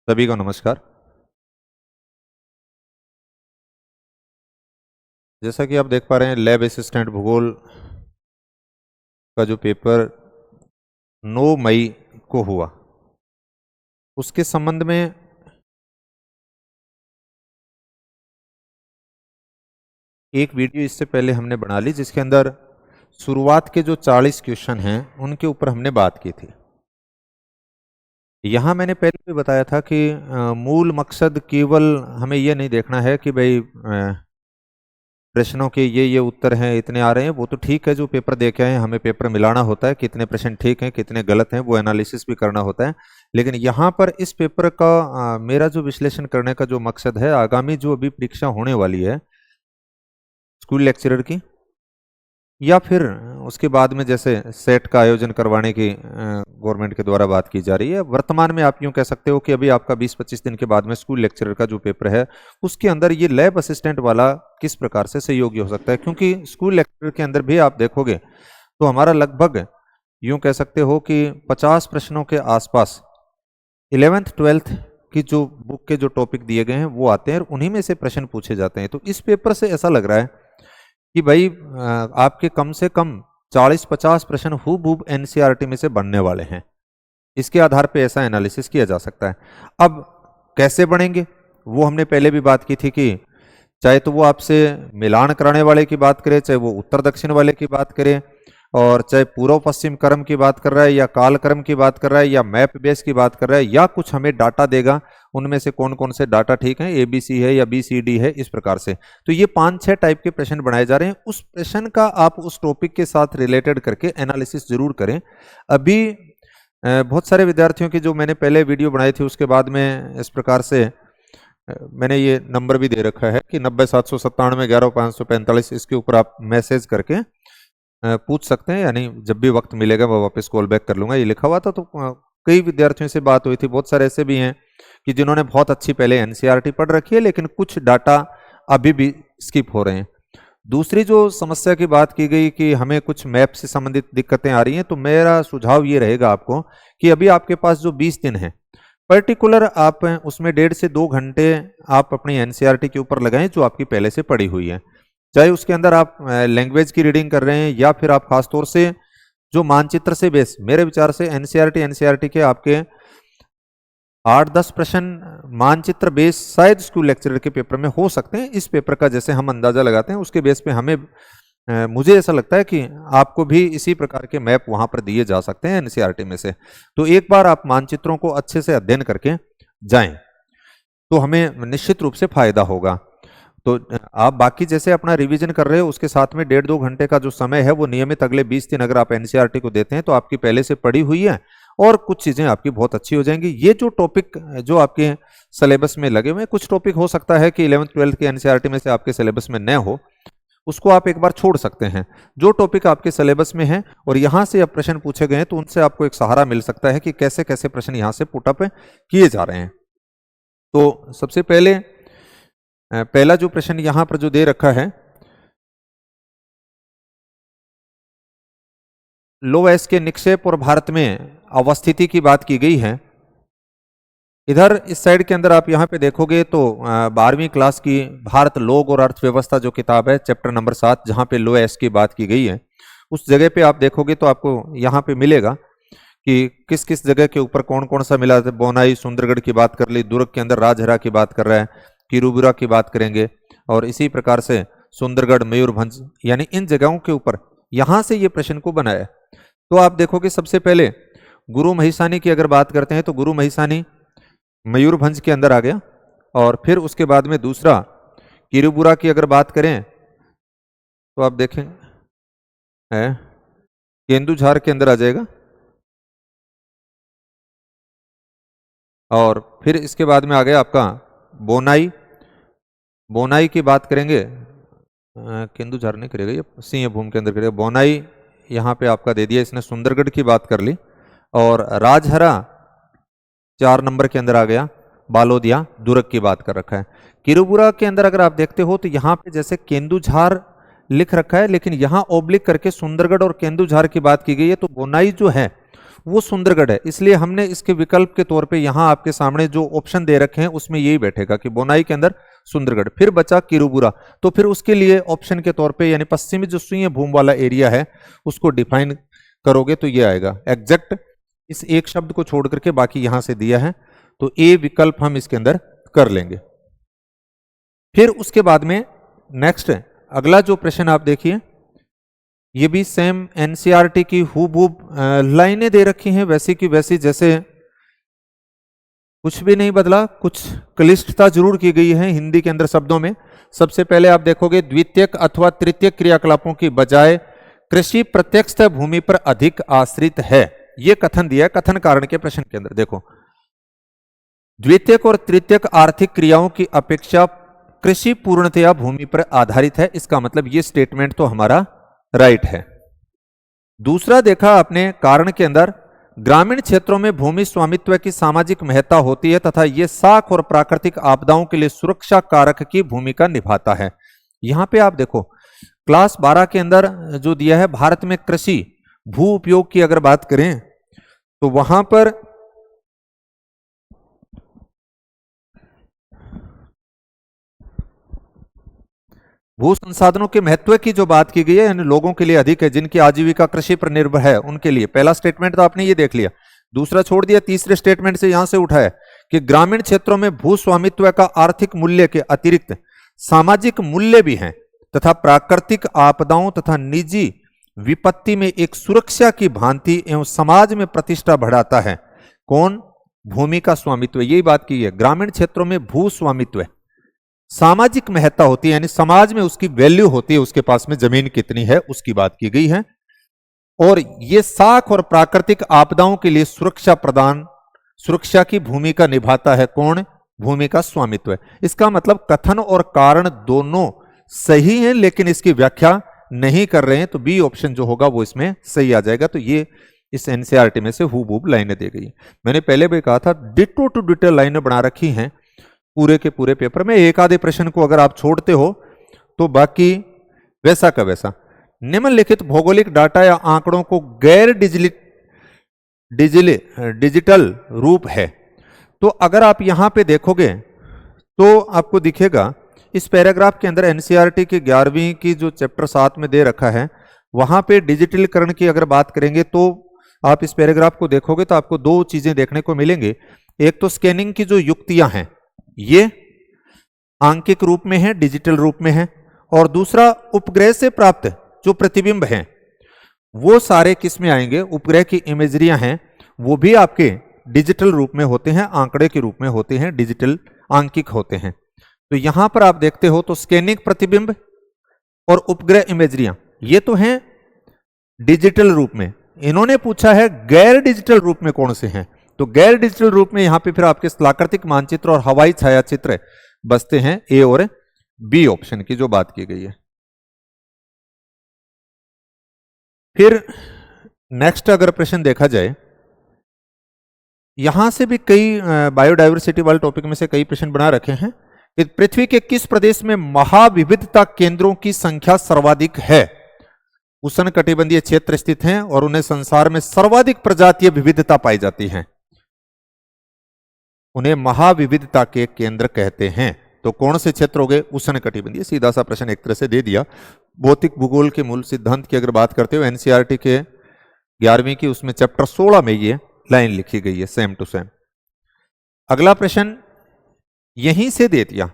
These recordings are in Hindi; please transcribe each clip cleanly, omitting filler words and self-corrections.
सभी को नमस्कार। जैसा कि आप देख पा रहे हैं, लैब असिस्टेंट भूगोल का जो पेपर 9 मई को हुआ, उसके संबंध में एक वीडियो इससे पहले हमने बना ली, जिसके अंदर शुरुआत के जो 40 क्वेश्चन हैं उनके ऊपर हमने बात की थी। यहाँ मैंने पहले भी बताया था कि मूल मकसद केवल हमें ये नहीं देखना है कि भाई प्रश्नों के ये उत्तर हैं, इतने आ रहे हैं। वो तो ठीक है, जो पेपर दे के आए हैं हमें पेपर मिलाना होता है, कितने प्रश्न ठीक हैं कितने गलत हैं वो एनालिसिस भी करना होता है। लेकिन यहाँ पर इस पेपर का मेरा जो विश्लेषण करने का जो मकसद है, आगामी जो अभी परीक्षा होने वाली है स्कूल लेक्चरर की, या फिर उसके बाद में जैसे सेट का आयोजन करवाने की गवर्नमेंट के द्वारा बात की जा रही है। वर्तमान में आप यूं कह सकते हो कि अभी आपका 20-25 दिन के बाद में स्कूल लेक्चरर का जो पेपर है, उसके अंदर ये लैब असिस्टेंट वाला किस प्रकार से सहयोगी हो सकता है। क्योंकि स्कूल लेक्चरर के अंदर भी आप देखोगे तो हमारा लगभग यूं कह सकते हो कि 50 प्रश्नों के आसपास 11th-12th की जो बुक के जो टॉपिक दिए गए हैं वो आते हैं और उन्हीं में से प्रश्न पूछे जाते हैं। तो इस पेपर से ऐसा लग रहा है कि भाई आपके कम से कम 40-50 प्रश्न हूबहू एनसीईआरटी में से बनने वाले हैं। इसके आधार पे ऐसा एनालिसिस किया जा सकता है। अब कैसे बनेंगे वो हमने पहले भी बात की थी कि चाहे तो वो आपसे मिलान कराने वाले की बात करे, चाहे वो उत्तर दक्षिण वाले की बात करे, और चाहे पूर्व पश्चिम क्रम की बात कर रहा है या काल क्रम की बात कर रहा है या मैप बेस की बात कर रहा है, या कुछ हमें डाटा देगा उनमें से कौन कौन से डाटा ठीक है, ABC है या BCD है, इस प्रकार से। तो ये 5-6 टाइप के प्रश्न बनाए जा रहे हैं। उस प्रश्न का आप उस टॉपिक के साथ रिलेटेड करके एनालिसिस जरूर करें। अभी बहुत सारे विद्यार्थियों की जो मैंने पहले वीडियो बनाई थी उसके बाद में इस प्रकार से मैंने ये नंबर भी दे रखा है कि 90-797-11-545, इसके ऊपर आप मैसेज करके पूछ सकते हैं, यानी जब भी वक्त मिलेगा मैं वापस कॉल बैक कर लूंगा। ये लिखा हुआ था। तो कई विद्यार्थियों से बात हुई थी, बहुत सारे ऐसे भी हैं कि जिन्होंने बहुत अच्छी पहले एनसीईआरटी पढ़ रखी है लेकिन कुछ डाटा अभी भी स्किप हो रहे हैं। दूसरी जो समस्या की बात की गई कि हमें कुछ मैप से संबंधित दिक्कतें आ रही हैं, तो मेरा सुझाव ये रहेगा आपको कि अभी आपके पास जो 20 दिन है पर्टिकुलर, आप उसमें 1.5 से 2 घंटे आप अपनी एनसीईआरटी के ऊपर लगाएं जो आपकी पहले से पढ़ी हुई है। चाहे उसके अंदर आप लैंग्वेज की रीडिंग कर रहे हैं या फिर आप खासतौर से जो मानचित्र से बेस, मेरे विचार से एनसीईआरटी के आपके 8-10 प्रश्न मानचित्र बेस शायद स्कूल लेक्चरर के पेपर में हो सकते हैं। इस पेपर का जैसे हम अंदाजा लगाते हैं उसके बेस पे हमें मुझे ऐसा लगता है कि आपको भी इसी प्रकार के मैप वहां पर दिए जा सकते हैं एनसीईआरटी में से। तो एक बार आप मानचित्रों को अच्छे से अध्ययन करके जाएं तो हमें निश्चित रूप से फायदा होगा। तो आप बाकी जैसे अपना रिवीजन कर रहे हो उसके साथ में 1.5-2 घंटे का जो समय है वो नियमित अगले 20 दिन अगर आप एनसीईआरटी को देते हैं तो आपकी पहले से पढ़ी हुई है और कुछ चीजें आपकी बहुत अच्छी हो जाएंगी। ये जो टॉपिक जो आपके सिलेबस में लगे हुए, कुछ टॉपिक हो सकता है कि 11th-12th के एनसीईआरटी में से आपके सिलेबस में न हो, उसको आप एक बार छोड़ सकते हैं। जो टॉपिक आपके सिलेबस में है और यहाँ से अब प्रश्न पूछे गए हैं तो उनसे आपको एक सहारा मिल सकता है कि कैसे कैसे प्रश्न यहाँ से पुटअप किए जा रहे हैं। तो सबसे पहले पहला जो प्रश्न यहां पर जो दे रखा है, लो एस के निक्षेप और भारत में अवस्थिति की बात की गई है। इधर इस साइड के अंदर आप यहां पे देखोगे तो 12वीं क्लास की भारत लोग और अर्थव्यवस्था जो किताब है, चैप्टर नंबर 7, जहां पे लो एस की बात की गई है, उस जगह पे आप देखोगे तो आपको यहां पे मिलेगा कि किस किस जगह के ऊपर कौन कौन सा मिला। बोनाई सुंदरगढ़ की बात कर ली, दुर्ग के अंदर राजहरा की बात कर रहा है, किरूबुरा की बात करेंगे, और इसी प्रकार से सुंदरगढ़, मयूरभंज, यानी इन जगहों के ऊपर यहां से ये प्रश्न को बनाया। तो आप देखोगे सबसे पहले गुरु महिसानी की अगर बात करते हैं तो गुरु महिसानी मयूरभंज के अंदर आ गया, और फिर उसके बाद में दूसरा किरूबुरा की अगर बात करें तो आप देखें केंदुझार के अंदर आ जाएगा, और फिर इसके बाद में आ गया आपका बोनाई। बोनाई की बात करेंगे, केंदुझार नहीं करेगा, ये सिंहभूम के अंदर करेगा। बोनाई यहाँ पे आपका दे दिया इसने, सुंदरगढ़ की बात कर ली, और राजहरा 4 नंबर के अंदर आ गया, बालोदिया दुर्ग की बात कर रखा है। किरूबुरा के अंदर अगर आप देखते हो तो यहाँ पे जैसे केंदुझार लिख रखा है लेकिन यहाँ ओब्लिक करके सुंदरगढ़ और केंदुझार की बात की गई है। तो बोनाई जो है वो सुंदरगढ़ है, इसलिए हमने इसके विकल्प के तौर पे यहां आपके सामने जो ऑप्शन दे रखे हैं उसमें यही बैठेगा कि बोनाई के अंदर सुंदरगढ़। फिर बचा किरुबुरा, तो फिर उसके लिए ऑप्शन के तौर पे यानी पश्चिमी जो सुई भूम वाला एरिया है उसको डिफाइन करोगे तो ये आएगा एग्जैक्ट, इस एक शब्द को छोड़ करके बाकी यहां से दिया है, तो ए विकल्प हम इसके अंदर कर लेंगे। फिर उसके बाद में नेक्स्ट अगला जो प्रश्न आप देखिए, ये भी सेम एनसीईआरटी की हूबहू लाइनें दे रखी हैं वैसी की वैसी, जैसे कुछ भी नहीं बदला, कुछ क्लिष्टता जरूर की गई है हिंदी के अंदर शब्दों में। सबसे पहले आप देखोगे द्वितीयक अथवा तृतीयक क्रियाकलापों की बजाय कृषि प्रत्यक्ष भूमि पर अधिक आश्रित है, यह कथन दिया है कथन कारण के प्रश्न के अंदर। देखो, द्वितीयक और तृतीयक आर्थिक क्रियाओं की अपेक्षा कृषि पूर्णतया भूमि पर आधारित है, इसका मतलब यह स्टेटमेंट तो हमारा राइट है। दूसरा देखा आपने कारण के अंदर, ग्रामीण क्षेत्रों में भूमि स्वामित्व की सामाजिक महत्ता होती है तथा यह साख और प्राकृतिक आपदाओं के लिए सुरक्षा कारक की भूमिका निभाता है। यहां पे आप देखो क्लास 12 के अंदर जो दिया है भारत में कृषि भू उपयोग की अगर बात करें तो वहां पर भू संसाधनों के महत्व की जो बात की गई है, यानी लोगों के लिए अधिक है जिनकी आजीविका कृषि पर निर्भर है उनके लिए। पहला स्टेटमेंट तो आपने ये देख लिया, दूसरा छोड़ दिया, तीसरे स्टेटमेंट से यहां से उठाया कि ग्रामीण क्षेत्रों में भू स्वामित्व का आर्थिक मूल्य के अतिरिक्त सामाजिक मूल्य भी हैं तथा प्राकृतिक आपदाओं तथा निजी विपत्ति में एक सुरक्षा की भांति एवं समाज में प्रतिष्ठा बढ़ाता है। कौन? भूमि का स्वामित्व। यही बात की है, ग्रामीण क्षेत्रों में भू स्वामित्व सामाजिक महत्ता होती है, यानी समाज में उसकी वैल्यू होती है, उसके पास में जमीन कितनी है उसकी बात की गई है। और ये साख और प्राकृतिक आपदाओं के लिए सुरक्षा की भूमिका निभाता है। कौन? भूमि का स्वामित्व। इसका मतलब कथन और कारण दोनों सही हैं, लेकिन इसकी व्याख्या नहीं कर रहे हैं, तो बी ऑप्शन जो होगा वो इसमें सही आ जाएगा। तो ये इस एनसीईआरटी में से हूबहू लाइनें दी गई। मैंने पहले भी कहा था डिटो टू डिटो लाइनें बना रखी हैं पूरे के पूरे पेपर में। एक आधे प्रश्न को अगर आप छोड़ते हो तो बाकी वैसा का वैसा। निम्नलिखित भौगोलिक डाटा या आंकड़ों को गैर डिजिटल रूप है। तो अगर आप यहां पे देखोगे तो आपको दिखेगा इस पैराग्राफ के अंदर एनसीईआरटी के 11वीं की जो चैप्टर 7 में दे रखा है वहां पे डिजिटलीकरण की अगर बात करेंगे तो आप इस पैराग्राफ को देखोगे तो आपको दो चीजें देखने को मिलेंगे। एक तो स्कैनिंग की जो युक्तियां हैं ये आंकिक रूप में है, डिजिटल रूप में है, और दूसरा उपग्रह से प्राप्त जो प्रतिबिंब हैं वो सारे किस में आएंगे? उपग्रह की इमेजरियां हैं वो भी आपके डिजिटल रूप में होते हैं, आंकड़े के रूप में होते हैं, डिजिटल आंकिक होते हैं। तो यहां पर आप देखते हो तो स्कैनिंग प्रतिबिंब और उपग्रह इमेजरियां ये तो हैं डिजिटल रूप में। इन्होंने पूछा है गैर डिजिटल रूप में कौन से हैं, तो गैर डिजिटल रूप में यहां पे फिर आपके स्थलाकृतिक मानचित्र और हवाई छायाचित्र बसते हैं, ए और बी ऑप्शन की जो बात की गई है। फिर नेक्स्ट अगर प्रश्न देखा जाए, यहां से भी कई बायोडायवर्सिटी वाले टॉपिक में से कई प्रश्न बना रखे हैं। पृथ्वी के किस प्रदेश में महाविविधता केंद्रों की संख्या सर्वाधिक है? उष्णकटिबंधीय क्षेत्र स्थित हैं और उन्हें संसार में सर्वाधिक प्रजातीय विविधता पाई जाती है, उन्हें महाविविधता के केंद्र कहते हैं। तो कौन से क्षेत्र हो गए? उष्णकटिबंधीय। सीधा सा प्रश्न एक तरह से दे दिया। भौतिक भूगोल के मूल सिद्धांत की अगर बात करते हो एनसीईआरटी के 11वीं की उसमें चैप्टर 16 में ये लाइन लिखी गई है सेम टू सेम। अगला प्रश्न यहीं से दे दिया,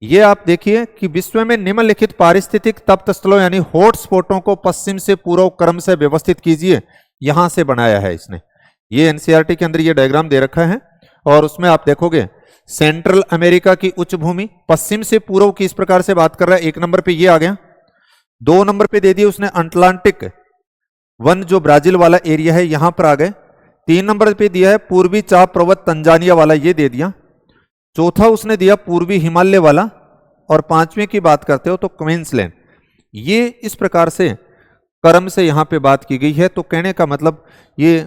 ये आप देखिए कि विश्व में निम्नलिखित पारिस्थितिक तप्त स्थलों यानी हॉटस्पॉटों को पश्चिम से पूर्व क्रम से व्यवस्थित कीजिए। यहां से बनाया है इसने, ये एनसीईआरटी के अंदर ये डायग्राम दे रखा है और उसमें आप देखोगे सेंट्रल अमेरिका की उच्च भूमि पश्चिम से पूर्व की इस प्रकार से बात कर रहा है। 1 नंबर पे ये आ गया। 2 नंबर पे दे दिया उसने अटलांटिक वन जो ब्राजील वाला एरिया है यहां पर आ गए। 3 नंबर पे दिया है पूर्वी चाप पर्वत तंजानिया वाला, ये दे दिया। चौथा उसने दिया पूर्वी हिमालय वाला, और 5वें की बात करते हो तो क्वींसलैंड। ये इस प्रकार से क्रम से यहां पे बात की गई है। तो कहने का मतलब ये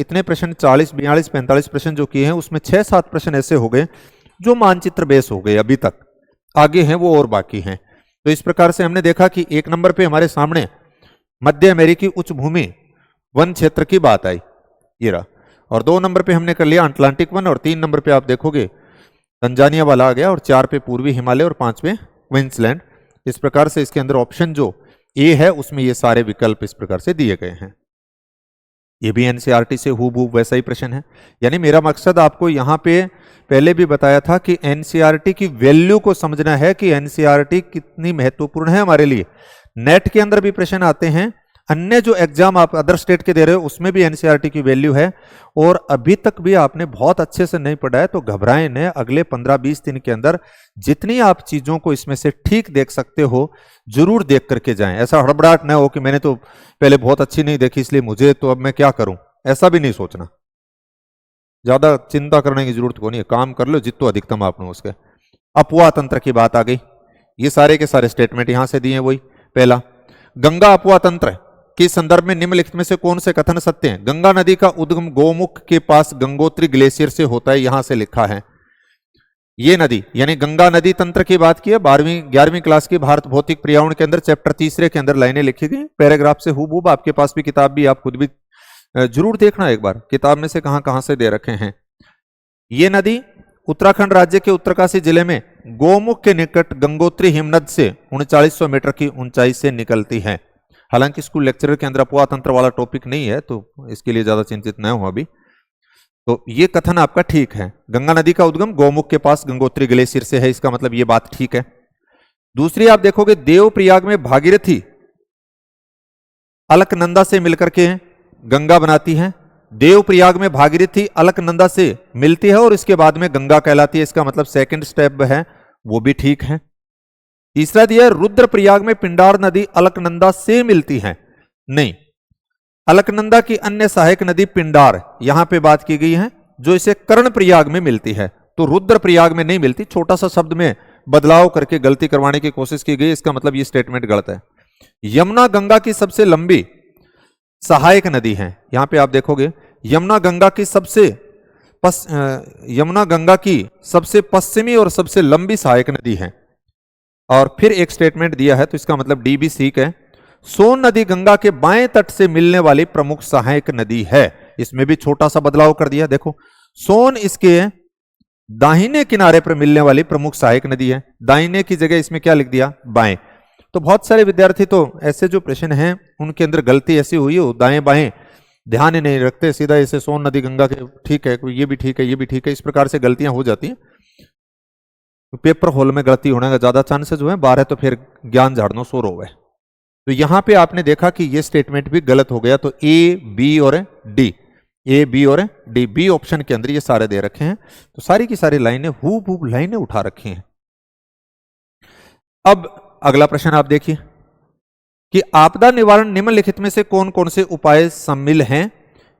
इतने प्रश्न 40, 42, 45 प्रश्न जो किए हैं उसमें 6-7 प्रश्न ऐसे हो गए जो मानचित्र बेस हो गए, अभी तक आगे हैं वो और बाकी हैं। तो इस प्रकार से हमने देखा कि 1 नंबर पे हमारे सामने मध्य अमेरिकी उच्च भूमि वन क्षेत्र की बात आई, ये रहा। और 2 नंबर पे हमने कर लिया अटलांटिक वन, और 3 नंबर पे आप देखोगे तंजानिया वाला आ गया, और 4 पे पूर्वी हिमालय, और 5 पे क्वींसलैंड। इस प्रकार से इसके अंदर ऑप्शन जो ए है उसमें ये सारे विकल्प इस प्रकार से दिए गए हैं। ये भी एनसीईआरटी से हूबहू वैसा ही प्रश्न है। यानी मेरा मकसद आपको यहां पे पहले भी बताया था कि एनसीईआरटी की वैल्यू को समझना है कि एनसीईआरटी कितनी महत्वपूर्ण है हमारे लिए। नेट के अंदर भी प्रश्न आते हैं, अन्य जो एग्जाम आप अदर स्टेट के दे रहे हो उसमें भी एनसीईआरटी की वैल्यू है, और अभी तक भी आपने बहुत अच्छे से नहीं पढ़ा है तो घबराएं नहीं। अगले 15-20 दिन के अंदर जितनी आप चीजों को इसमें से ठीक देख सकते हो जरूर देख करके जाएं। ऐसा हड़बड़ाहट न हो कि मैंने तो पहले बहुत अच्छी नहीं देखी इसलिए मुझे तो अब मैं क्या करूं, ऐसा भी नहीं सोचना। ज्यादा चिंता करने की जरूरत को नहीं है, काम कर लो जितो अधिकतम आपने उसके। अफवाह तंत्र की बात आ गई, ये सारे के सारे स्टेटमेंट यहां से दिए। वही पहला, गंगा अफवाह तंत्र के संदर्भ में निम्नलिखित में से कौन से कथन सत्य हैं? गंगा नदी का उद्गम गोमुख के पास गंगोत्री ग्लेशियर से होता है, यहां से लिखा है। ये नदी यानी गंगा नदी तंत्र की बात की है 12वीं-11वीं क्लास की भारत भौतिक पर्यावरण के अंदर चैप्टर 3 के अंदर लाइनें लिखी गई पैराग्राफ से हूबहू। आपके पास भी किताब भी, आप खुद भी जरूर देखना एक बार किताब में से कहां कहां से दे रखे हैं। ये नदी उत्तराखंड राज्य के उत्तरकाशी जिले में गोमुख के निकट गंगोत्री हिमनद से 3900 मीटर की ऊंचाई से निकलती है। हालांकि स्कूल लेक्चरर के अंदर अफवाह तंत्र वाला टॉपिक नहीं है तो इसके लिए ज्यादा चिंतित न हो अभी। तो ये कथन आपका ठीक है, गंगा नदी का उद्गम गोमुख के पास गंगोत्री ग्लेशियर से है, इसका मतलब ये बात ठीक है। दूसरी आप देखोगे देवप्रयाग में भागीरथी अलकनंदा से मिलकर के गंगा बनाती है। देवप्रयाग में भागीरथी अलकनंदा से मिलती है और इसके बाद में गंगा कहलाती है, इसका मतलब सेकंड स्टेप है वो भी ठीक है। तीसरा दिया है रुद्रप्रयाग में पिंडार नदी अलकनंदा से मिलती है, नहीं, अलकनंदा की अन्य सहायक नदी पिंडार यहां पे बात की गई है जो इसे कर्णप्रयाग में मिलती है, तो रुद्रप्रयाग में नहीं मिलती। छोटा सा शब्द में बदलाव करके गलती करवाने की कोशिश की गई, इसका मतलब ये स्टेटमेंट गलत है। यमुना गंगा की सबसे लंबी सहायक नदी है, यहां पे आप देखोगे यमुना गंगा की सबसे पश्चिमी और सबसे लंबी सहायक नदी है। और फिर एक स्टेटमेंट दिया है तो इसका मतलब डी भी ठीक है। सोन नदी गंगा के बाएं तट से मिलने वाली प्रमुख सहायक नदी है, इसमें भी छोटा सा बदलाव कर दिया। देखो सोन इसके दाहिने किनारे पर मिलने वाली प्रमुख सहायक नदी है, दाहिने की जगह इसमें क्या लिख दिया बाएं। तो बहुत सारे विद्यार्थी तो ऐसे जो प्रश्न हैं उनके अंदर गलती ऐसी हुई हो दाएं बाएं ध्यान ही नहीं रखते, सीधा ऐसे सोन नदी गंगा के ठीक है, ये भी ठीक है, ये भी ठीक है, इस प्रकार से गलतियां हो जाती हैं। पेपर हॉल में गलती होने का ज्यादा चांसेस जो है, बाहर है तो फिर ज्ञान झाड़नो सो रो है। तो यहां पे आपने देखा कि ये स्टेटमेंट भी गलत हो गया, तो ए बी और डी, ए बी और डी, बी ऑप्शन के अंदर ये सारे दे रखे हैं। तो सारी की सारी लाइनें हूबहू लाइनें उठा रखी हैं। अब अगला प्रश्न आप देखिए कि आपदा निवारण निम्नलिखित में से कौन कौन से उपाय शामिल हैं।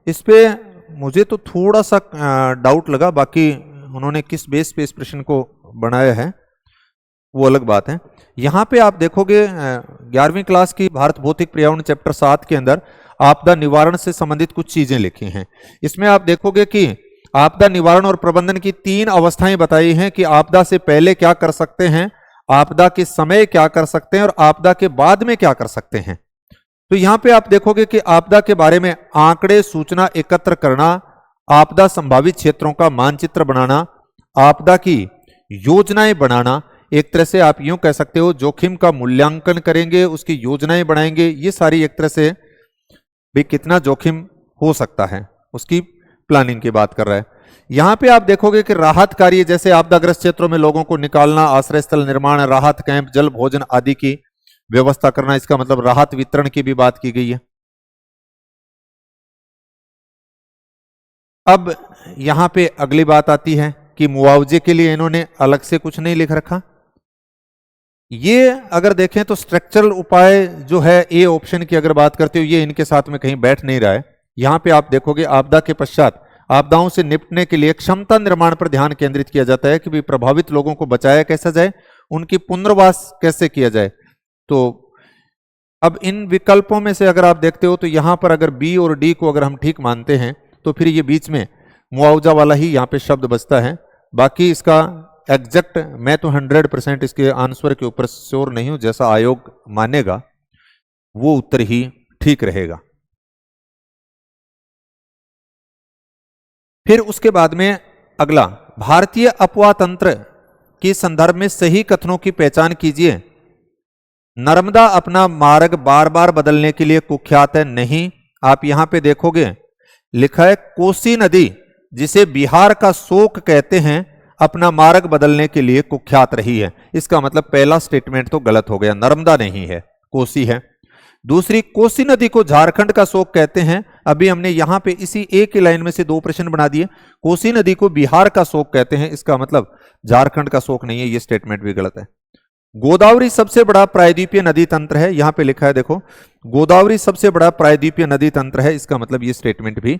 इस पे मुझे तो थोड़ा सा डाउट लगा, बाकी उन्होंने किस बेस पे इस प्रश्न को बनाया है वो अलग बात है। यहां पे आप देखोगे 11वीं क्लास की भारत भौतिक पर्यावरण चैप्टर 7 के अंदर आपदा निवारण से संबंधित कुछ चीजें लिखी हैं। इसमें आप देखोगे कि आपदा निवारण और प्रबंधन की 3 अवस्थाएं बताई हैं कि आपदा से पहले क्या कर सकते हैं, आपदा के समय क्या कर सकते हैं और आपदा के बाद में क्या कर सकते हैं। तो यहां पे आप देखोगे कि आपदा के बारे में आंकड़े सूचना एकत्र करना, आपदा संभावित क्षेत्रों का मानचित्र बनाना, आपदा की योजनाएं बनाना, एक तरह से आप यूं कह सकते हो जोखिम का मूल्यांकन करेंगे, उसकी योजनाएं बनाएंगे, ये सारी एक तरह से भी कितना जोखिम हो सकता है उसकी प्लानिंग की बात कर रहा है। यहां पे आप देखोगे कि राहत कार्य जैसे आपदाग्रस्त क्षेत्रों में लोगों को निकालना, आश्रय स्थल निर्माण, राहत कैंप, जल भोजन आदि की व्यवस्था करना, इसका मतलब राहत वितरण की भी बात की गई है। अब यहां पे अगली बात आती है कि मुआवजे के लिए इन्होंने अलग से कुछ नहीं लिख रखा। ये अगर देखें तो स्ट्रक्चरल उपाय जो है ए ऑप्शन की अगर बात करते हो, ये इनके साथ में कहीं बैठ नहीं रहा है। यहां पे आप देखोगे आपदा के पश्चात आपदाओं से निपटने के लिए क्षमता निर्माण पर ध्यान केंद्रित किया जाता है कि भी प्रभावित लोगों को बचाया कैसे जाए, उनकी पुनर्वास कैसे किया जाए। तो अब इन विकल्पों में से अगर आप देखते हो तो यहां पर अगर बी और डी को अगर हम ठीक मानते हैं तो फिर ये बीच में मुआवजा वाला ही यहां पे शब्द बचता है। बाकी इसका एग्जैक्ट मैं तो 100% इसके आंसर के ऊपर श्योर नहीं हूं, जैसा आयोग मानेगा वो उत्तर ही ठीक रहेगा। फिर उसके बाद में अगला, भारतीय अपवाह तंत्र के संदर्भ में सही कथनों की पहचान कीजिए। नर्मदा अपना मार्ग बार बार बदलने के लिए कुख्यात है, नहीं। आप यहां पे देखोगे लिखा है कोसी नदी, जिसे बिहार का शोक कहते हैं, अपना मार्ग बदलने के लिए कुख्यात रही है। इसका मतलब पहला स्टेटमेंट तो गलत हो गया, नर्मदा नहीं है, कोसी है। दूसरी, कोसी नदी को झारखंड का शोक कहते हैं। अभी हमने यहां पे इसी एक ही लाइन में से दो प्रश्न बना दिए। कोसी नदी को बिहार का शोक कहते हैं, इसका मतलब झारखंड का शोक नहीं है, यह स्टेटमेंट भी गलत है। गोदावरी सबसे बड़ा प्रायद्वीपीय नदी तंत्र है, यहां पे लिखा है देखो, गोदावरी सबसे बड़ा प्रायद्वीपीय नदी तंत्र है, इसका मतलब ये स्टेटमेंट भी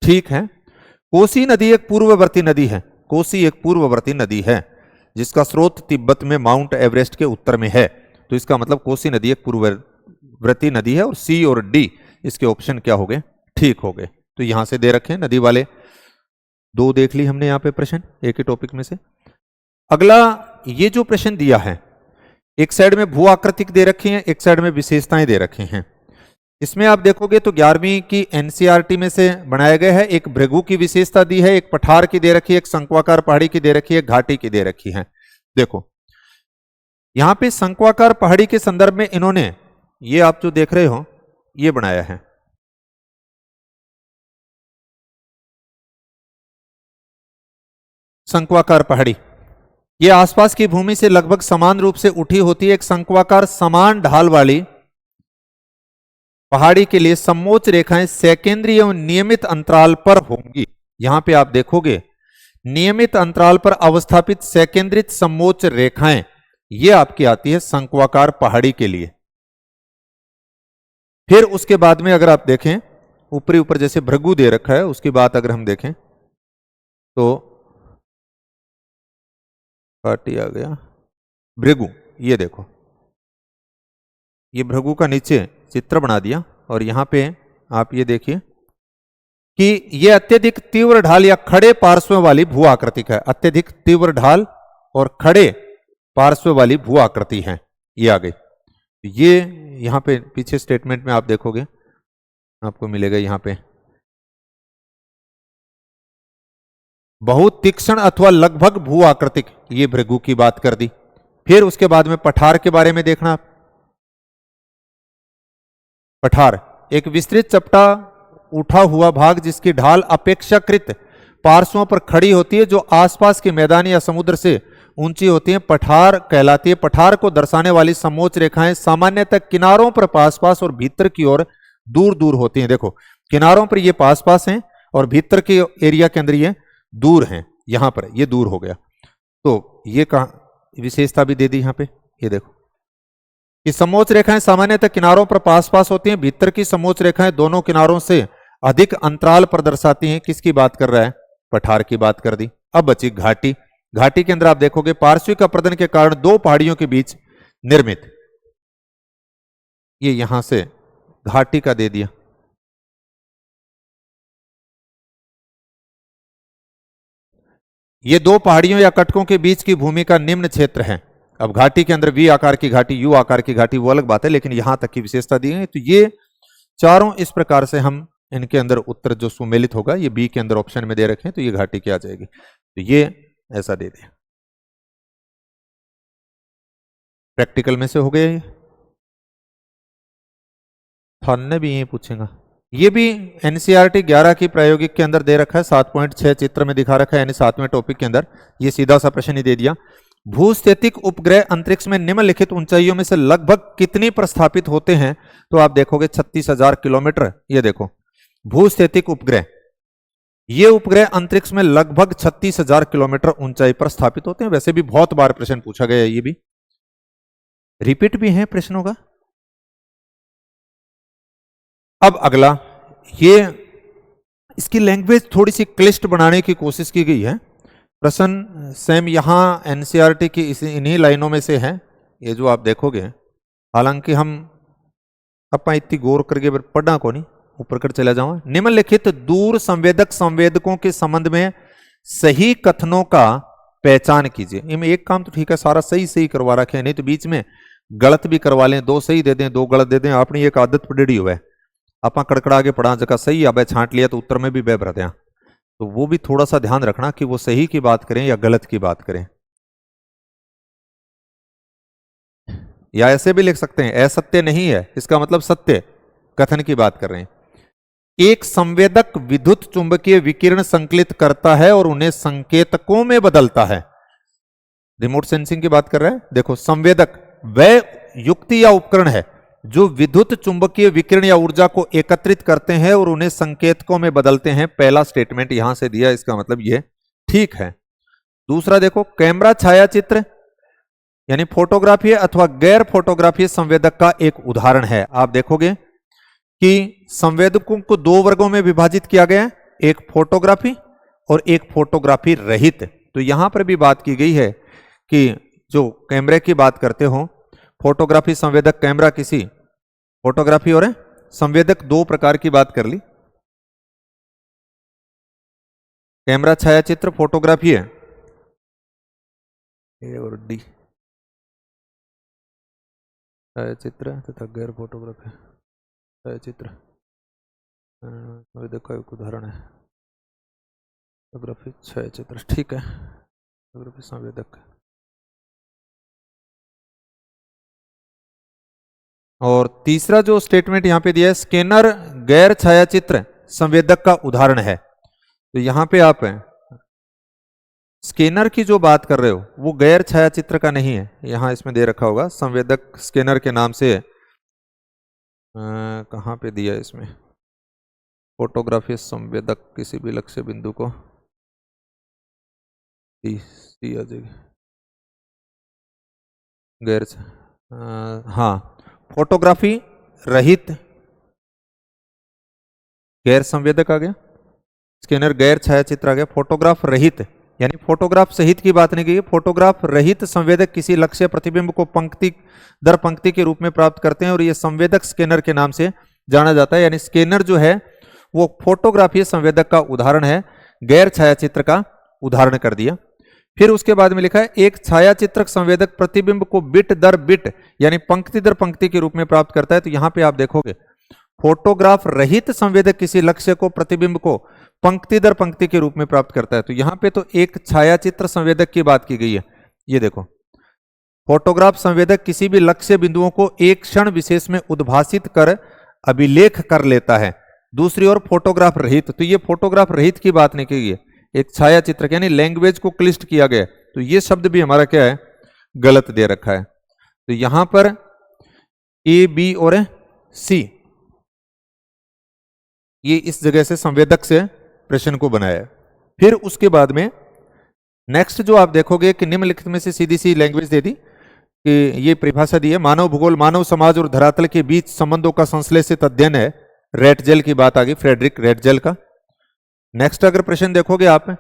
ठीक है। कोसी नदी एक पूर्ववर्ती नदी है, कोसी एक पूर्ववर्ती नदी है जिसका स्रोत तिब्बत में माउंट एवरेस्ट के उत्तर में है, तो इसका मतलब कोसी नदी एक पूर्ववर्ती नदी है। और सी और डी इसके ऑप्शन क्या हो गए, ठीक हो गए। तो यहां से दे रखे हैं नदी वाले दो, देख ली हमने यहां पे प्रश्न एक ही टॉपिक में से। अगला, ये जो प्रश्न दिया है, एक साइड में भू आकृतिक दे रखे हैं, एक साइड में विशेषताएं दे रखे हैं। इसमें आप देखोगे तो 11वीं की एनसीईआरटी में से बनाया गया है। एक भृगु की विशेषता दी है, एक पठार की दे रखी है, एक शंक्वाकार पहाड़ी की दे रखी है, घाटी की दे रखी है। देखो यहां पे शंक्वाकार पहाड़ी के संदर्भ में इन्होंने, ये आप जो देख रहे हो, ये बनाया है। शंक्वाकार पहाड़ी ये आसपास की भूमि से लगभग समान रूप से उठी होती है। एक शंक्वाकार समान ढाल वाली पहाड़ी के लिए समोच्च रेखाएं सेकेंद्रीय एवं नियमित अंतराल पर होंगी। यहां पे आप देखोगे नियमित अंतराल पर अवस्थापित सेकेंद्रित समोच्च रेखाएं, ये आपकी आती है शंक्वाकार पहाड़ी के लिए। फिर उसके बाद में अगर आप देखें, ऊपरी ऊपर जैसे भृगु दे रखा है, उसकी बात अगर हम देखें तो पार्टी आ गया भृगु, ये देखो, ये भृगु का नीचे चित्र बना दिया। और यहां पे आप ये देखिए कि ये अत्यधिक तीव्र ढाल या खड़े पार्श्व वाली भू आकृतिक है। अत्यधिक तीव्र ढाल और खड़े पार्श्व वाली भू आकृति है, ये आ गई। ये यहां पे पीछे स्टेटमेंट में आप देखोगे, आपको मिलेगा यहां पे बहुत तीक्ष्ण अथवा लगभग भू आकृतिक, ये भृगु की बात कर दी। फिर उसके बाद में पठार के बारे में देखना। पठार एक विस्तृत चपटा उठा हुआ भाग जिसकी ढाल अपेक्षाकृत पार्श्वों पर खड़ी होती है, जो आसपास के मैदान या समुद्र से ऊंची होती है, पठार कहलाती है। पठार को दर्शाने वाली समोच्च रेखाएं सामान्यतः किनारों पर पास पास और भीतर की ओर दूर दूर होती हैं। देखो किनारों पर ये पास पास हैं और भीतर के एरिया के अंदर ये दूर हैं, यहां पर ये दूर हो गया। तो ये कहां विशेषता भी दे दी यहां पे, ये देखो कि समोच्च रेखाएं सामान्यतः किनारों पर पास पास होती हैं, भीतर की समोच्च रेखाएं दोनों किनारों से अधिक अंतराल पर दर्शाती हैं। किसकी बात कर रहा है, पठार की बात कर दी। अब बची घाटी। घाटी के अंदर आप देखोगे पार्श्विक अपरदन के कारण दो पहाड़ियों के बीच निर्मित, ये यहां से घाटी का दे दिया। ये दो पहाड़ियों या कटकों के बीच की भूमि का निम्न क्षेत्र है। अब घाटी के अंदर वी आकार की घाटी, यू आकार की घाटी, वो अलग बात है, लेकिन यहां तक की विशेषता दी है। तो ये चारों इस प्रकार से हम इनके अंदर उत्तर जो सुमेलित होगा, ये बी के अंदर ऑप्शन में दे रखे हैं, तो ये घाटी की आ जाएगी। तो ये ऐसा दे दिया। प्रैक्टिकल में से हो गया, ये थाने भी यही पूछेगा। ये भी एनसीईआरटी 11 की प्रायोगिक के अंदर दे रखा है, 7.6 चित्र में दिखा रखा है, यानी 7वें टॉपिक के अंदर ये सीधा सा प्रश्न ही दे दिया। भूस्थितिक उपग्रह अंतरिक्ष में निम्नलिखित ऊंचाइयों में से लगभग कितनी प्रस्थापित होते हैं, तो आप देखोगे 36,000 किलोमीटर। ये देखो भूस्थितिक उपग्रह, ये उपग्रह अंतरिक्ष में लगभग 36,000 किलोमीटर ऊंचाई पर स्थापित होते हैं। वैसे भी बहुत बार प्रश्न पूछा गया है, ये भी रिपीट भी है प्रश्नों का। अब अगला, ये इसकी लैंग्वेज थोड़ी सी क्लिष्ट बनाने की कोशिश की गई है। प्रश्न सेम यहां एनसीईआरटी की इन्हीं लाइनों में से है, ये जो आप देखोगे। हालांकि हम अपना इतनी गौर करके पढ़ना को नहीं, ऊपर कर चला जाऊं। निम्नलिखित दूर संवेदक संवेदकों के संबंध में सही कथनों का पहचान कीजिए। इनमें एक काम तो ठीक है, सारा सही सही करवा रखे हैं, नहीं तो बीच में गलत भी करवा लें, दो सही दे दें दो गलत दे दें। अपनी एक आदत पड़ी हुआ है, आप कड़कड़ा के पढ़ा जगह सही अब छांट लिया तो उत्तर में भी बह भर दें। तो वो भी थोड़ा सा ध्यान रखना कि वो सही की बात करें या गलत की बात करें। या ऐसे भी लिख सकते हैं असत्य नहीं है, इसका मतलब सत्य कथन की बात कर रहे हैं। एक संवेदक विद्युत चुंबकीय विकिरण संकलित करता है और उन्हें संकेतकों में बदलता है। रिमोट सेंसिंग की बात कर रहा है। देखो, संवेदक वह युक्ति या उपकरण है जो विद्युत चुंबकीय विकिरण या ऊर्जा को एकत्रित करते हैं और उन्हें संकेतकों में बदलते हैं। पहला स्टेटमेंट यहां से दिया, इसका मतलब ये ठीक है। दूसरा देखो, कैमरा छायाचित्र यानी फोटोग्राफी अथवा गैर फोटोग्राफी संवेदक का एक उदाहरण है। आप देखोगे कि संवेदकों को दो वर्गों में विभाजित किया गया है, एक फोटोग्राफी और एक फोटोग्राफी रहित। तो यहां पर भी बात की गई है कि जो कैमरे की बात करते हो, फोटोग्राफी संवेदक कैमरा किसी फोटोग्राफी और संवेदक दो प्रकार की बात कर ली। कैमरा छायाचित्र फोटोग्राफी है, ए और डी छायाचित्र तथा गैर फोटोग्राफी छायाचित्र संवेदक का एक उदाहरण है। फोटोग्राफी छायाचित्र, ठीक है, फोटोग्राफी संवेदक। और तीसरा जो स्टेटमेंट यहां पे दिया है, स्कैनर गैर छायाचित्र संवेदक का उदाहरण है। तो यहां पे आप स्कैनर की जो बात कर रहे हो वो गैर छायाचित्र का नहीं है, यहां इसमें दे रखा होगा संवेदक स्कैनर के नाम से। कहां पे दिया है इसमें, फोटोग्राफी संवेदक किसी भी लक्ष्य बिंदु को आ जाएगी गैर हाँ, फोटोग्राफी रहित गैर संवेदक आ गया, स्कैनर गैर छायाचित्र आ गया। फोटोग्राफ रहित यानी फोटोग्राफ सहित की बात नहीं की, फोटोग्राफ रहित संवेदक किसी लक्ष्य प्रतिबिंब को पंक्ति दर पंक्ति के रूप में प्राप्त करते हैं और यह संवेदक स्कैनर के नाम से जाना जाता है। यानी स्कैनर जो है वो फोटोग्राफी संवेदक का उदाहरण है, गैर छायाचित्र का उदाहरण कर दिया। फिर उसके बाद में लिखा है, एक छायाचित्रक संवेदक प्रतिबिंब को बिट दर बिट यानी पंक्ति दर पंक्ति के रूप में प्राप्त करता है। तो यहां पे आप देखोगे फोटोग्राफ रहित संवेदक किसी लक्ष्य को प्रतिबिंब को पंक्ति दर पंक्ति के रूप में प्राप्त करता है। तो यहां पे तो एक छायाचित्र संवेदक की बात की गई है। ये देखो, फोटोग्राफ संवेदक किसी भी लक्ष्य बिंदुओं को एक क्षण विशेष में उद्भासित कर अभिलेख कर लेता है। दूसरी ओर फोटोग्राफ रहित, तो ये फोटोग्राफ रहित की बात नहीं की गई है, एक छायाचित्र यानी लैंग्वेज को क्लिष्ट किया गया। तो ये शब्द भी हमारा क्या है, गलत दे रखा है। तो यहां पर ए बी और सी ये इस जगह से संवेदक से प्रश्न को बनाया। फिर उसके बाद में नेक्स्ट जो आप देखोगे कि निम्नलिखित में से सीधी सी लैंग्वेज दे दी कि ये परिभाषा दी है, मानव भूगोल मानव समाज और धरातल के बीच संबंधों का संश्लेषित अध्ययन है। रेटजेल की बात आ गई, फ्रेडरिक रेटजेल का। नेक्स्ट अगर प्रश्न देखोगे आप,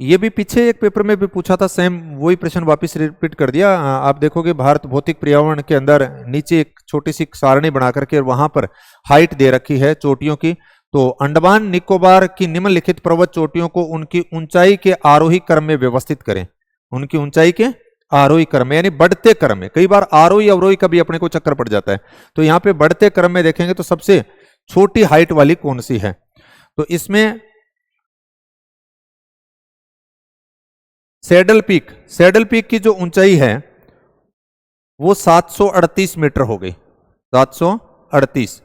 ये भी पीछे एक पेपर में भी पूछा था, सेम वही प्रश्न वापस रिपीट कर दिया। आप देखोगे भारत भौतिक पर्यावरण के अंदर नीचे एक छोटी सी सारणी बना करके वहां पर हाइट दे रखी है चोटियों की। तो अंडमान निकोबार की निम्नलिखित पर्वत चोटियों को उनकी ऊंचाई के आरोही क्रम में व्यवस्थित करें। उनकी ऊंचाई के आरोही क्रम में यानी बढ़ते क्रम में, कई बार आरोही अवरोही का भी अपने को चक्कर पड़ जाता है। तो यहाँ पे बढ़ते क्रम में देखेंगे तो सबसे छोटी हाइट वाली कौन सी है, तो इसमें सैडल पीक की जो ऊंचाई है वो 738 मीटर हो गई, 738।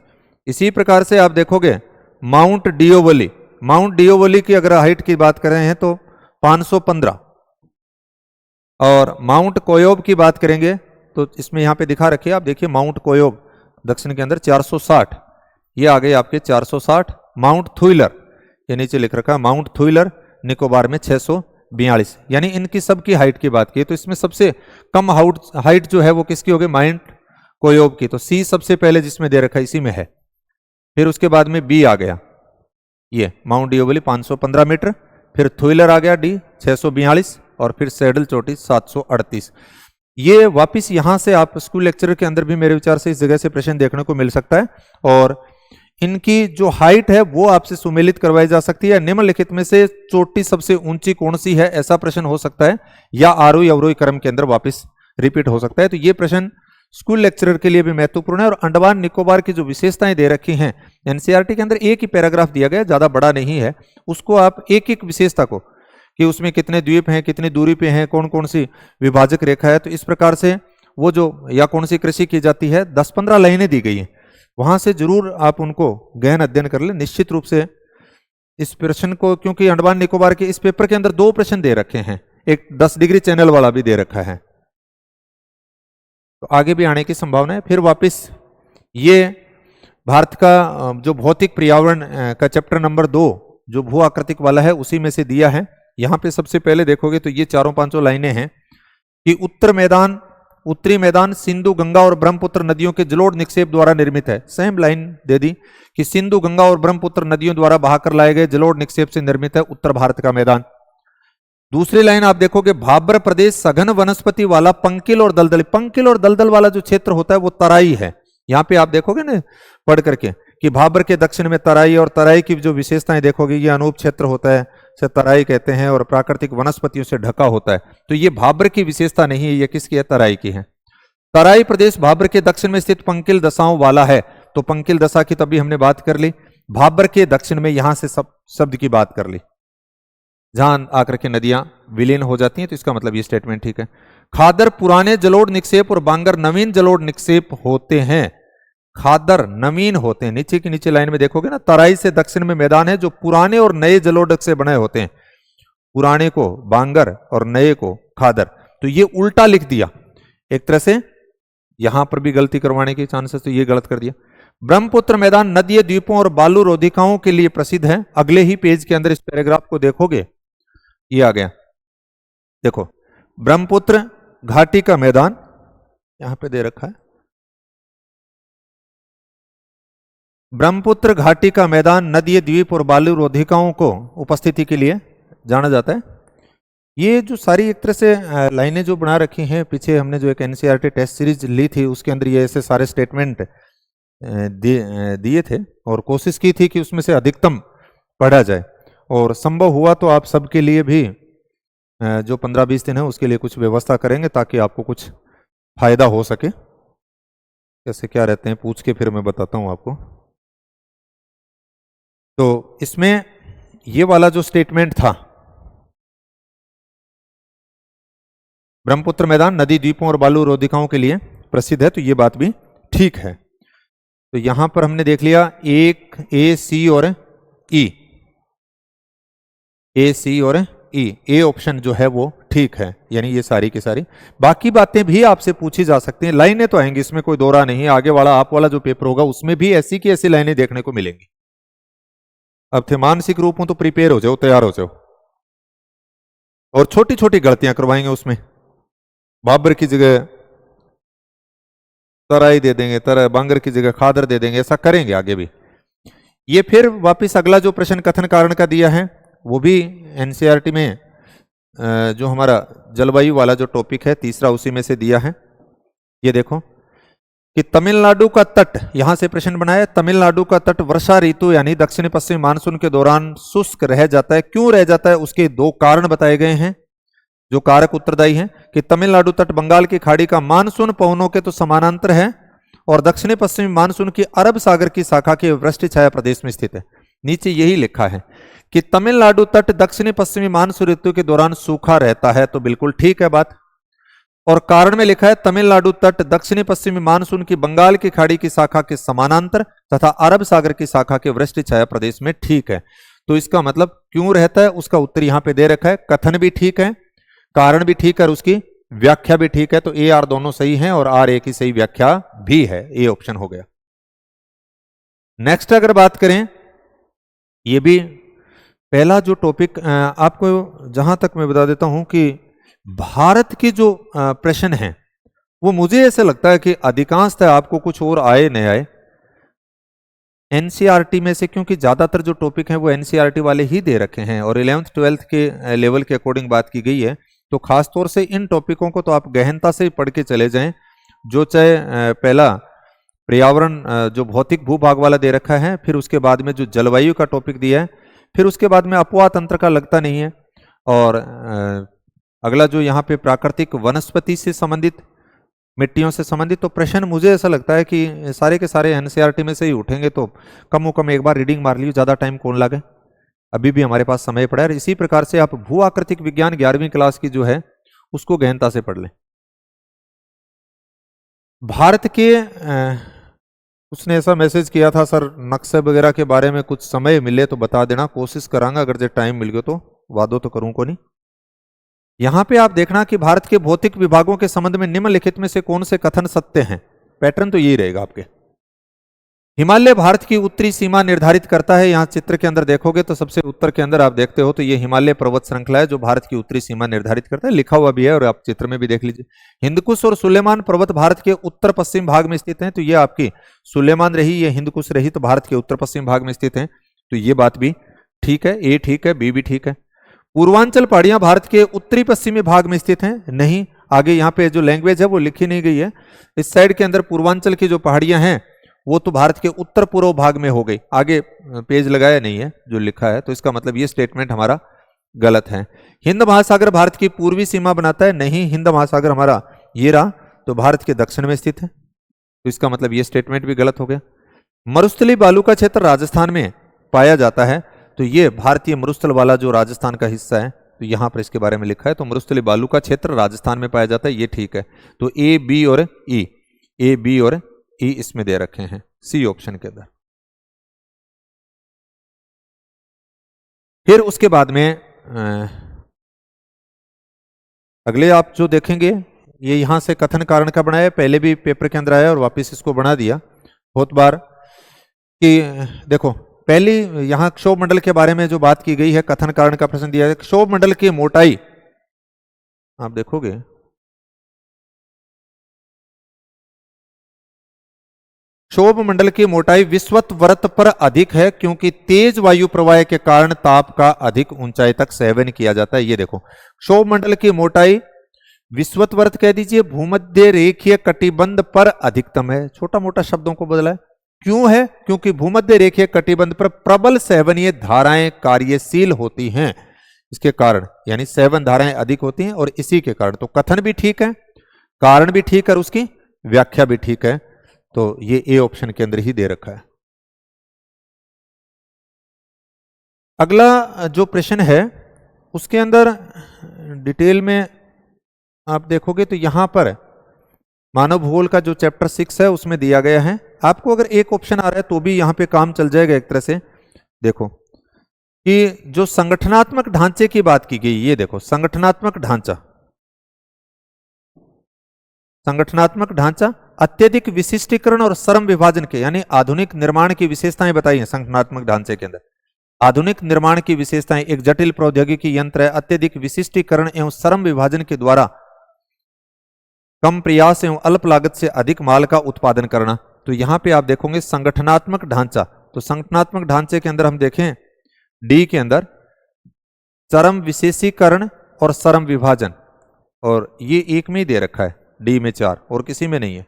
इसी प्रकार से आप देखोगे माउंट डियोवली की अगर हाइट की बात कर रहे हैं तो 515, और माउंट कोयोब की बात करेंगे तो इसमें यहां पे दिखा रखिए, आप देखिए माउंट कोयोब दक्षिण के अंदर 460, ये आ गए आपके 460। माउंट थुइलर, ये नीचे लिख रखा है माउंट थुइलर निकोबार में 642, यानी इनकी सबकी हाइट की बात की। तो इसमें सबसे कम हाइट जो है वो किसकी होगी, माउंट कोयोब की। तो सी सबसे पहले जिसमें दे रखा है इसी में है। फिर उसके बाद में बी आ गया, ये माउंट डियोवली 515 मीटर, फिर थुइलर आ गया डी 642, और फिर सैडल चोटी 738। ये वापिस यहां से आप स्कूल लेक्चर के अंदर भी मेरे विचार से इस जगह से प्रश्न देखने को मिल सकता है, और इनकी जो हाइट है वो आपसे सुमेलित करवाई जा सकती है। निम्नलिखित में से चोटी सबसे ऊंची कौन सी है, ऐसा प्रश्न हो सकता है, या आरोही अवरोही क्रम के अंदर वापस रिपीट हो सकता है। तो ये प्रश्न स्कूल लेक्चरर के लिए भी महत्वपूर्ण है। और अंडमान निकोबार की जो विशेषताएं दे रखी हैं एनसीईआरटी के अंदर, एक ही पैराग्राफ दिया गया, ज्यादा बड़ा नहीं है, उसको आप एक एक विशेषता को कि उसमें कितने द्वीप हैं, कितनी दूरी पे हैं, कौन कौन सी विभाजक रेखा है, तो इस प्रकार से वो जो या कौन सी कृषि की जाती है, 10-15 लाइनें दी गई हैं, वहां से जरूर आप उनको गहन अध्ययन कर ले निश्चित रूप से इस प्रश्न को, क्योंकि अंडमान निकोबार के इस पेपर के अंदर 2 प्रश्न दे रखे हैं, एक 10 डिग्री चैनल वाला भी दे रखा है, तो आगे भी आने की संभावना है। फिर वापस ये भारत का जो भौतिक पर्यावरण का चैप्टर नंबर 2 जो भू आकृतिक वाला है उसी में से दिया है। यहां पे सबसे पहले देखोगे तो ये 4-5 लाइनें हैं कि उत्तरी मैदान सिंधु, गंगा और ब्रह्मपुत्र नदियों के जलोढ़ निक्षेप द्वारा निर्मित है। सेम लाइन दे दी कि सिंधु, गंगा और ब्रह्मपुत्र नदियों द्वारा बहाकर लाए गए जलोढ़ निक्षेप से निर्मित है उत्तर भारत का मैदान। दूसरी लाइन आप देखोगे, भाबर प्रदेश सघन वनस्पति वाला पंकिल और दलदल वाला जो क्षेत्र होता है वो तराई है। यहां पे आप देखोगे ना पढ़ करके कि भाबर के दक्षिण में तराई, और तराई की जो विशेषताएं देखोगे, ये अनूप क्षेत्र होता है, से तराई कहते हैं, और प्राकृतिक वनस्पतियों से ढका होता है। तो ये भाबर की विशेषता नहीं है, ये किसकी है, तराई की है। तराई प्रदेश भाबर के दक्षिण में स्थित पंकिल दशाओं वाला है। तो पंकिल दशा की तभी हमने बात कर ली, भाबर के दक्षिण में यहां से शब्द की बात कर ली, जहां आकर के नदियां विलीन हो जाती हैं, तो इसका मतलब ये स्टेटमेंट ठीक है। खादर पुराने जलोढ़ निक्षेप और बांगर नवीन जलोढ़ निक्षेप होते हैं। खादर नवीन होते हैं, नीचे की नीचे लाइन में देखोगे ना, तराई से दक्षिण में मैदान है जो पुराने और नए जलोढ़ से बने होते हैं, पुराने को बांगर और नए को खादर। तो ये उल्टा लिख दिया एक तरह से, यहां पर भी गलती करवाने के चांसेस, तो ये गलत कर दिया। ब्रह्मपुत्र मैदान नदी द्वीपों और बालू रोधिकाओं के लिए प्रसिद्ध है। अगले ही पेज के अंदर इस पैराग्राफ को देखोगे, ये आ गया, देखो ब्रह्मपुत्र घाटी का मैदान यहां पे दे रखा है, ब्रह्मपुत्र घाटी का मैदान नदी द्वीप और बालू रोधिकाओं को उपस्थिति के लिए जाना जाता है। ये जो सारी एक तरह से लाइनें जो बना रखी हैं, पीछे हमने जो एक एनसीईआरटी टेस्ट सीरीज ली थी उसके अंदर ये ऐसे सारे स्टेटमेंट दिए थे, और कोशिश की थी कि उसमें से अधिकतम पढ़ा जाए, और संभव हुआ तो आप सबके लिए भी जो 15-20 दिन है उसके लिए कुछ व्यवस्था करेंगे ताकि आपको कुछ फायदा हो सके। कैसे क्या रहते हैं पूछ के फिर मैं बताता हूं आपको। तो इसमें ये वाला जो स्टेटमेंट था, ब्रह्मपुत्र मैदान नदी द्वीपों और बालू रोधिकाओं के लिए प्रसिद्ध है, तो ये बात भी ठीक है। तो यहां पर हमने देख लिया एक ए, सी और ई, ए, सी और ई, ए ऑप्शन जो है वो ठीक है, यानी ये सारी की सारी। बाकी बातें भी आपसे पूछी जा सकती हैं, लाइनें तो आएंगी, इसमें कोई दो राह नहीं है। आगे वाला आप वाला जो पेपर होगा उसमें भी ऐसी की ऐसी लाइनें देखने को मिलेंगी। अब थे मानसिक रूप में तो प्रिपेयर हो जाओ, तैयार हो जाओ, और छोटी छोटी गलतियां करवाएंगे उसमें। बाबर की जगह तराई दे देंगे, बांगर की जगह खादर दे देंगे, ऐसा करेंगे आगे भी। ये फिर वापिस अगला जो प्रश्न कथन कारण का दिया है वो भी एनसीईआरटी में जो हमारा जलवायु वाला जो टॉपिक है तीसरा, उसी में से दिया है। ये देखो कि तमिलनाडु का तट, यहां से प्रश्न बनाया, तमिलनाडु का तट वर्षा ऋतु यानी दक्षिण पश्चिमी मानसून के दौरान शुष्क रह जाता है। क्यों रह जाता है, उसके 2 कारण बताए गए हैं जो कारक उत्तरदायी हैं कि तमिलनाडु तट बंगाल की खाड़ी का मानसून पवनों के तो समानांतर है और दक्षिणी पश्चिमी मानसून की अरब सागर की शाखा के वृष्टि छाया प्रदेश में स्थित है। नीचे यही लिखा है कि तमिलनाडु तट दक्षिणी पश्चिमी मानसून ऋतु के दौरान सूखा रहता है, तो बिल्कुल ठीक है बात। और कारण में लिखा है तमिलनाडु तट दक्षिणी पश्चिमी मानसून की बंगाल की खाड़ी की शाखा के समानांतर तथा अरब सागर की शाखा के वृष्टि छाया प्रदेश में, ठीक है। तो इसका मतलब क्यों रहता है उसका उत्तर यहां पे दे रखा है। कथन भी ठीक है, कारण भी ठीक है और उसकी व्याख्या भी ठीक है। तो ए आर दोनों सही हैं और आर ए की सही व्याख्या भी है। ए ऑप्शन हो गया। नेक्स्ट अगर बात करें, ये भी पहला जो टॉपिक आपको जहां तक मैं बता देता हूं कि भारत की जो प्रश्न है वो मुझे ऐसा लगता है कि अधिकांशतः आपको कुछ और आए न आए एनसीईआरटी में से, क्योंकि ज्यादातर जो टॉपिक हैं वो एनसीईआरटी वाले ही दे रखे हैं और 11th 12th के लेवल के अकॉर्डिंग बात की गई है। तो खासतौर से इन टॉपिकों को तो आप गहनता से ही पढ़ के चले जाएं। जो चाहे पहला पर्यावरण जो भौतिक भूभाग वाला दे रखा है, फिर उसके बाद में जो जलवायु का टॉपिक दिया है, फिर उसके बाद में अपवाह तंत्र का लगता नहीं है, और अगला जो यहाँ पे प्राकृतिक वनस्पति से संबंधित मिट्टियों से संबंधित। तो प्रश्न मुझे ऐसा लगता है कि सारे के सारे एनसीईआरटी में से ही उठेंगे, तो कम कम एक बार रीडिंग मार लीजिए, ज़्यादा टाइम कौन लगे, अभी भी हमारे पास समय पड़ा है। और इसी प्रकार से आप भू आकृतिक विज्ञान 11वीं क्लास की जो है उसको गहनता से पढ़ लें। भारत के उसने ऐसा मैसेज किया था, सर नक्शे वगैरह के बारे में कुछ समय मिले तो बता देना, कोशिश करांगा, अगर जो टाइम मिल गया तो वादो तो करूं को नहीं। यहां पे आप देखना कि भारत के भौतिक विभागों के संबंध में निम्नलिखित में से कौन से कथन सत्य हैं। पैटर्न तो यही रहेगा आपके। हिमालय भारत की उत्तरी सीमा निर्धारित करता है। यहां चित्र के अंदर देखोगे तो सबसे उत्तर के अंदर आप देखते हो तो ये हिमालय पर्वत श्रृंखला है जो भारत की उत्तरी सीमा निर्धारित करता है, लिखा हुआ भी है और आप चित्र में भी देख लीजिए। हिंदकुश और सुलेमान पर्वत भारत के उत्तर पश्चिम भाग में स्थित हैं, तो ये आपकी सुलेमान रही, ये हिंदकुश रही, तो भारत के उत्तर पश्चिम भाग में स्थित हैं, तो ये बात भी ठीक है, ए ठीक है, बी भी ठीक है। पूर्वांचल पहाड़ियां भारत के उत्तरी पश्चिमी भाग में स्थित हैं, नहीं, आगे यहाँ पे जो लैंग्वेज है वो लिखी नहीं गई है। इस साइड के अंदर पूर्वांचल की जो पहाड़ियां हैं वो तो भारत के उत्तर पूर्व भाग में हो गई, आगे पेज लगाया नहीं है जो लिखा है, तो इसका मतलब ये स्टेटमेंट हमारा गलत है। हिंद महासागर भारत की पूर्वी सीमा बनाता है, नहीं, हिंद महासागर हमारा ये रहा, तो भारत के दक्षिण में स्थित है, तो इसका मतलब ये स्टेटमेंट भी गलत हो गया। मरुस्थली बालू का क्षेत्र राजस्थान में पाया जाता है, तो ये भारतीय मरुस्थल वाला जो राजस्थान का हिस्सा है, तो यहां पर इसके बारे में लिखा है, तो मरुस्थली बालू का क्षेत्र राजस्थान में पाया जाता है, ये ठीक है। तो ए बी और ई, ए बी और ई इसमें दे रखे हैं, सी ऑप्शन के अंदर। फिर उसके बाद में अगले आप जो देखेंगे ये यहां से कथन कारण का बनाया, पहले भी पेपर के अंदर आया और वापस इसको बना दिया बहुत बार कि देखो, पहली यहां क्षोभ मंडल के बारे में जो बात की गई है, कथन कारण का प्रश्न दिया है। क्षोभ मंडल की मोटाई आप देखोगे, क्षोभ मंडल की मोटाई विषुवत वृत्त पर अधिक है क्योंकि तेज वायु प्रवाह के कारण ताप का अधिक ऊंचाई तक सेवन किया जाता है। ये देखो, क्षोभ मंडल की मोटाई विषुवत वृत्त कह दीजिए, भूमध्य रेखीय कटिबंध पर अधिकतम है, छोटा मोटा शब्दों को बदला है। क्यों है? क्योंकि भूमध्य रेखीय कटिबंध पर प्रबल सेवनीय धाराएं कार्यशील होती हैं, इसके कारण, यानी सेवन धाराएं अधिक होती हैं और इसी के कारण। तो कथन भी ठीक है, कारण भी ठीक है और उसकी व्याख्या भी ठीक है, तो ये ए ऑप्शन के अंदर ही दे रखा है। अगला जो प्रश्न है उसके अंदर डिटेल में आप देखोगे तो यहां पर मानव भूगोल का जो चैप्टर 6 है उसमें दिया गया है। आपको अगर एक ऑप्शन आ रहा है तो भी यहां पे काम चल जाएगा एक तरह से। देखो कि जो संगठनात्मक ढांचे की बात की गई, ये देखो संगठनात्मक ढांचा, संगठनात्मक ढांचा अत्यधिक विशिष्टीकरण और श्रम विभाजन के, यानी आधुनिक निर्माण की विशेषताएं बताई हैं संगठनात्मक ढांचे के अंदर। आधुनिक निर्माण की विशेषताएं, एक जटिल प्रौद्योगिकी यंत्र है, अत्यधिक विशिष्टीकरण एवं श्रम विभाजन के द्वारा कम प्रयास एवं अल्प लागत से अधिक माल का उत्पादन करना। तो यहां पे आप देखोगे संगठनात्मक ढांचा, तो संगठनात्मक ढांचे के अंदर हम देखें डी के अंदर श्रम विशेषीकरण और श्रम विभाजन, और ये एक में ही दे रखा है, डी में 4 और किसी में नहीं है।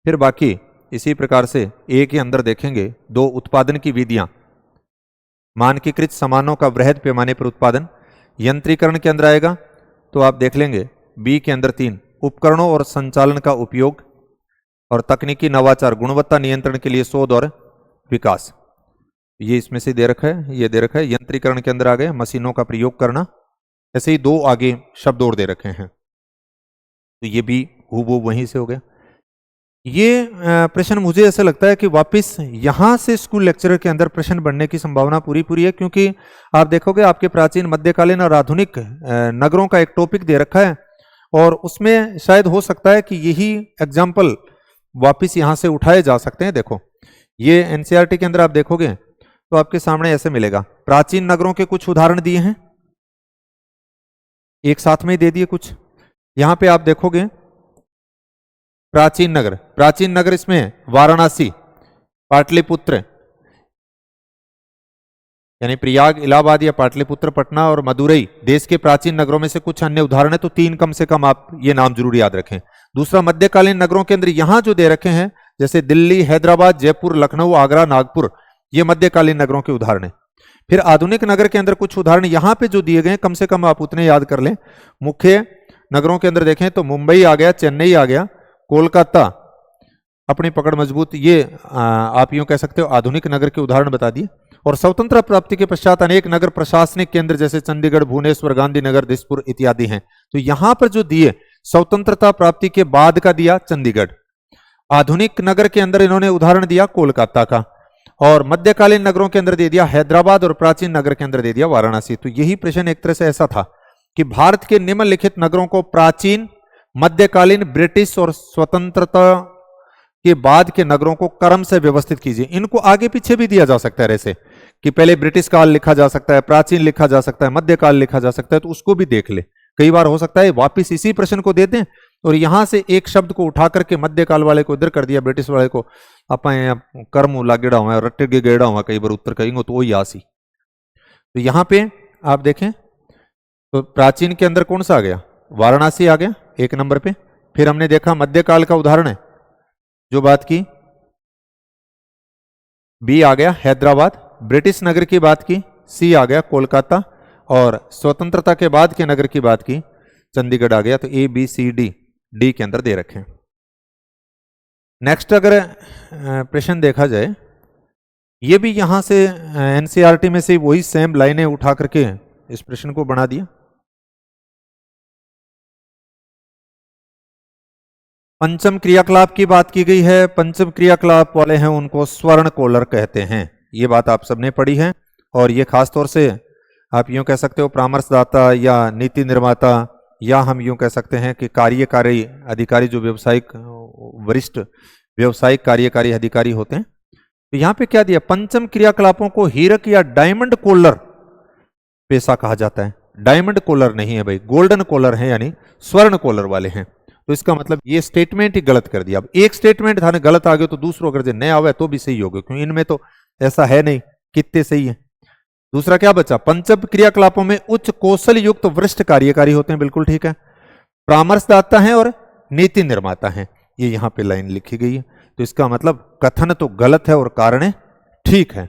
फिर बाकी इसी प्रकार से ए के अंदर देखेंगे दो उत्पादन की विधियां, मानकीकृत सामानों का वृहद पैमाने पर उत्पादन, यंत्रीकरण के अंदर आएगा, तो आप देख लेंगे बी के अंदर 3 उपकरणों और संचालन का उपयोग और तकनीकी नवाचार, गुणवत्ता नियंत्रण के लिए शोध और विकास, ये इसमें से दे रखा है, ये दे रखा है। यंत्रीकरण के अंदर आ गए मशीनों का प्रयोग करना, ऐसे ही 2 आगे शब्द और दे रखे हैं, तो ये भी हूबहू वहीं से हो गया। ये प्रश्न मुझे ऐसा लगता है कि वापस यहां से स्कूल लेक्चरर के अंदर प्रश्न बनने की संभावना पूरी है, क्योंकि आप देखोगे आपके प्राचीन मध्यकालीन और आधुनिक नगरों का एक टॉपिक दे रखा है और उसमें शायद हो सकता है कि यही एग्जाम्पल वापस यहां से उठाए जा सकते हैं। देखो ये एनसीईआरटी के अंदर आप देखोगे तो आपके सामने ऐसे मिलेगा, प्राचीन नगरों के कुछ उदाहरण दिए हैं, एक साथ में ही दे दिए कुछ। यहां पे आप देखोगे प्राचीन नगर, प्राचीन नगर इसमें वाराणसी, पाटलिपुत्र यानी प्रयाग, इलाहाबाद या पाटलिपुत्र, पटना और मदुरई देश के प्राचीन नगरों में से कुछ अन्य उदाहरण है, तो 3 कम से कम आप ये नाम जरूर याद रखें। दूसरा, मध्यकालीन नगरों के अंदर यहां जो दे रखे हैं जैसे दिल्ली, हैदराबाद, जयपुर, लखनऊ, आगरा, नागपुर, ये मध्यकालीन नगरों के उदाहरण है। फिर आधुनिक नगर के अंदर कुछ उदाहरण यहां पे जो दिए गए कम से कम आप उतने याद कर लें। मुख्य नगरों के अंदर देखें तो मुंबई आ गया, चेन्नई आ गया, कोलकाता अपनी पकड़ मजबूत, ये आप यूं कह सकते हो आधुनिक नगर के उदाहरण बता दिए। और स्वतंत्र प्राप्ति के पश्चात अनेक नगर प्रशासनिक केंद्र जैसे चंडीगढ़, भुवनेश्वर, गांधीनगर, दिसपुर इत्यादि हैं। तो यहां पर जो दिए स्वतंत्रता प्राप्ति के बाद का दिया चंडीगढ़, आधुनिक नगर के अंदर इन्होंने उदाहरण दिया कोलकाता का, और मध्यकालीन नगरों के अंदर दे दिया हैदराबाद, और प्राचीन नगर के अंदर दे दिया वाराणसी। तो यही प्रश्न एक तरह से ऐसा था कि भारत के निम्नलिखित नगरों को प्राचीन, मध्यकालीन, ब्रिटिश और स्वतंत्रता के बाद के नगरों को क्रम से व्यवस्थित कीजिए। इनको आगे पीछे भी दिया जा सकता है ऐसे कि पहले ब्रिटिश काल लिखा जा सकता है, प्राचीन लिखा जा सकता है, मध्यकाल लिखा जा सकता है, तो उसको भी देख ले। कई बार हो सकता है वापिस इसी प्रश्न को दे दें और यहां से एक शब्द को उठा करके मध्यकाल वाले को इधर कर दिया, ब्रिटिश वाले को अपन कर्म लागेड़ा हुआ रट्टे के गेड़ा हुआ, कई बार उत्तर कहेंगे तो वही आसी। तो यहां पे आप देखें तो प्राचीन के अंदर कौन सा आ गया, वाराणसी आ गया एक नंबर पे। फिर हमने देखा मध्यकाल का उदाहरण है जो बात की, बी आ गया हैदराबाद। ब्रिटिश नगर की बात की, सी आ गया कोलकाता। और स्वतंत्रता के बाद के नगर की बात की, चंडीगढ़ आ गया। तो A B C D, D के अंदर दे रखे। नेक्स्ट अगर प्रश्न देखा जाए, ये भी यहां से एनसीईआरटी में से वही सेम लाइनें उठा करके इस प्रश्न को बना दिया। पंचम क्रियाकलाप की बात की गई है। पंचम क्रियाकलाप वाले हैं उनको स्वर्ण कोलर कहते हैं, ये बात आप सबने पढ़ी है। और ये खास तौर से आप यूं कह सकते हो परामर्शदाता या नीति निर्माता, या हम यूं कह सकते हैं कि कार्यकारी अधिकारी, जो व्यवसायिक वरिष्ठ व्यवसायिक कार्यकारी अधिकारी होते हैं। तो यहां पे क्या दिया, पंचम क्रियाकलापों को हीरक या डायमंड कोलर पेशा कहा जाता है। डायमंड कोलर नहीं है भाई, गोल्डन कोलर है, यानी स्वर्ण कोलर वाले हैं। तो इसका मतलब ये स्टेटमेंट ही गलत कर दिया। अब एक स्टेटमेंट था ना गलत आ गया तो दूसरों अगर नया आवे तो भी सही होगा, क्योंकि इनमें तो ऐसा है नहीं कितने सही है। दूसरा क्या बचा, पंचम क्रियाकलापों में उच्च कौशल युक्त वरिष्ठ कार्यकारी होते हैं, बिल्कुल ठीक है। परामर्शदाता हैं और नीति निर्माता हैं, ये यहां पे लाइन लिखी गई है। तो इसका मतलब कथन तो गलत है और कारण ठीक है।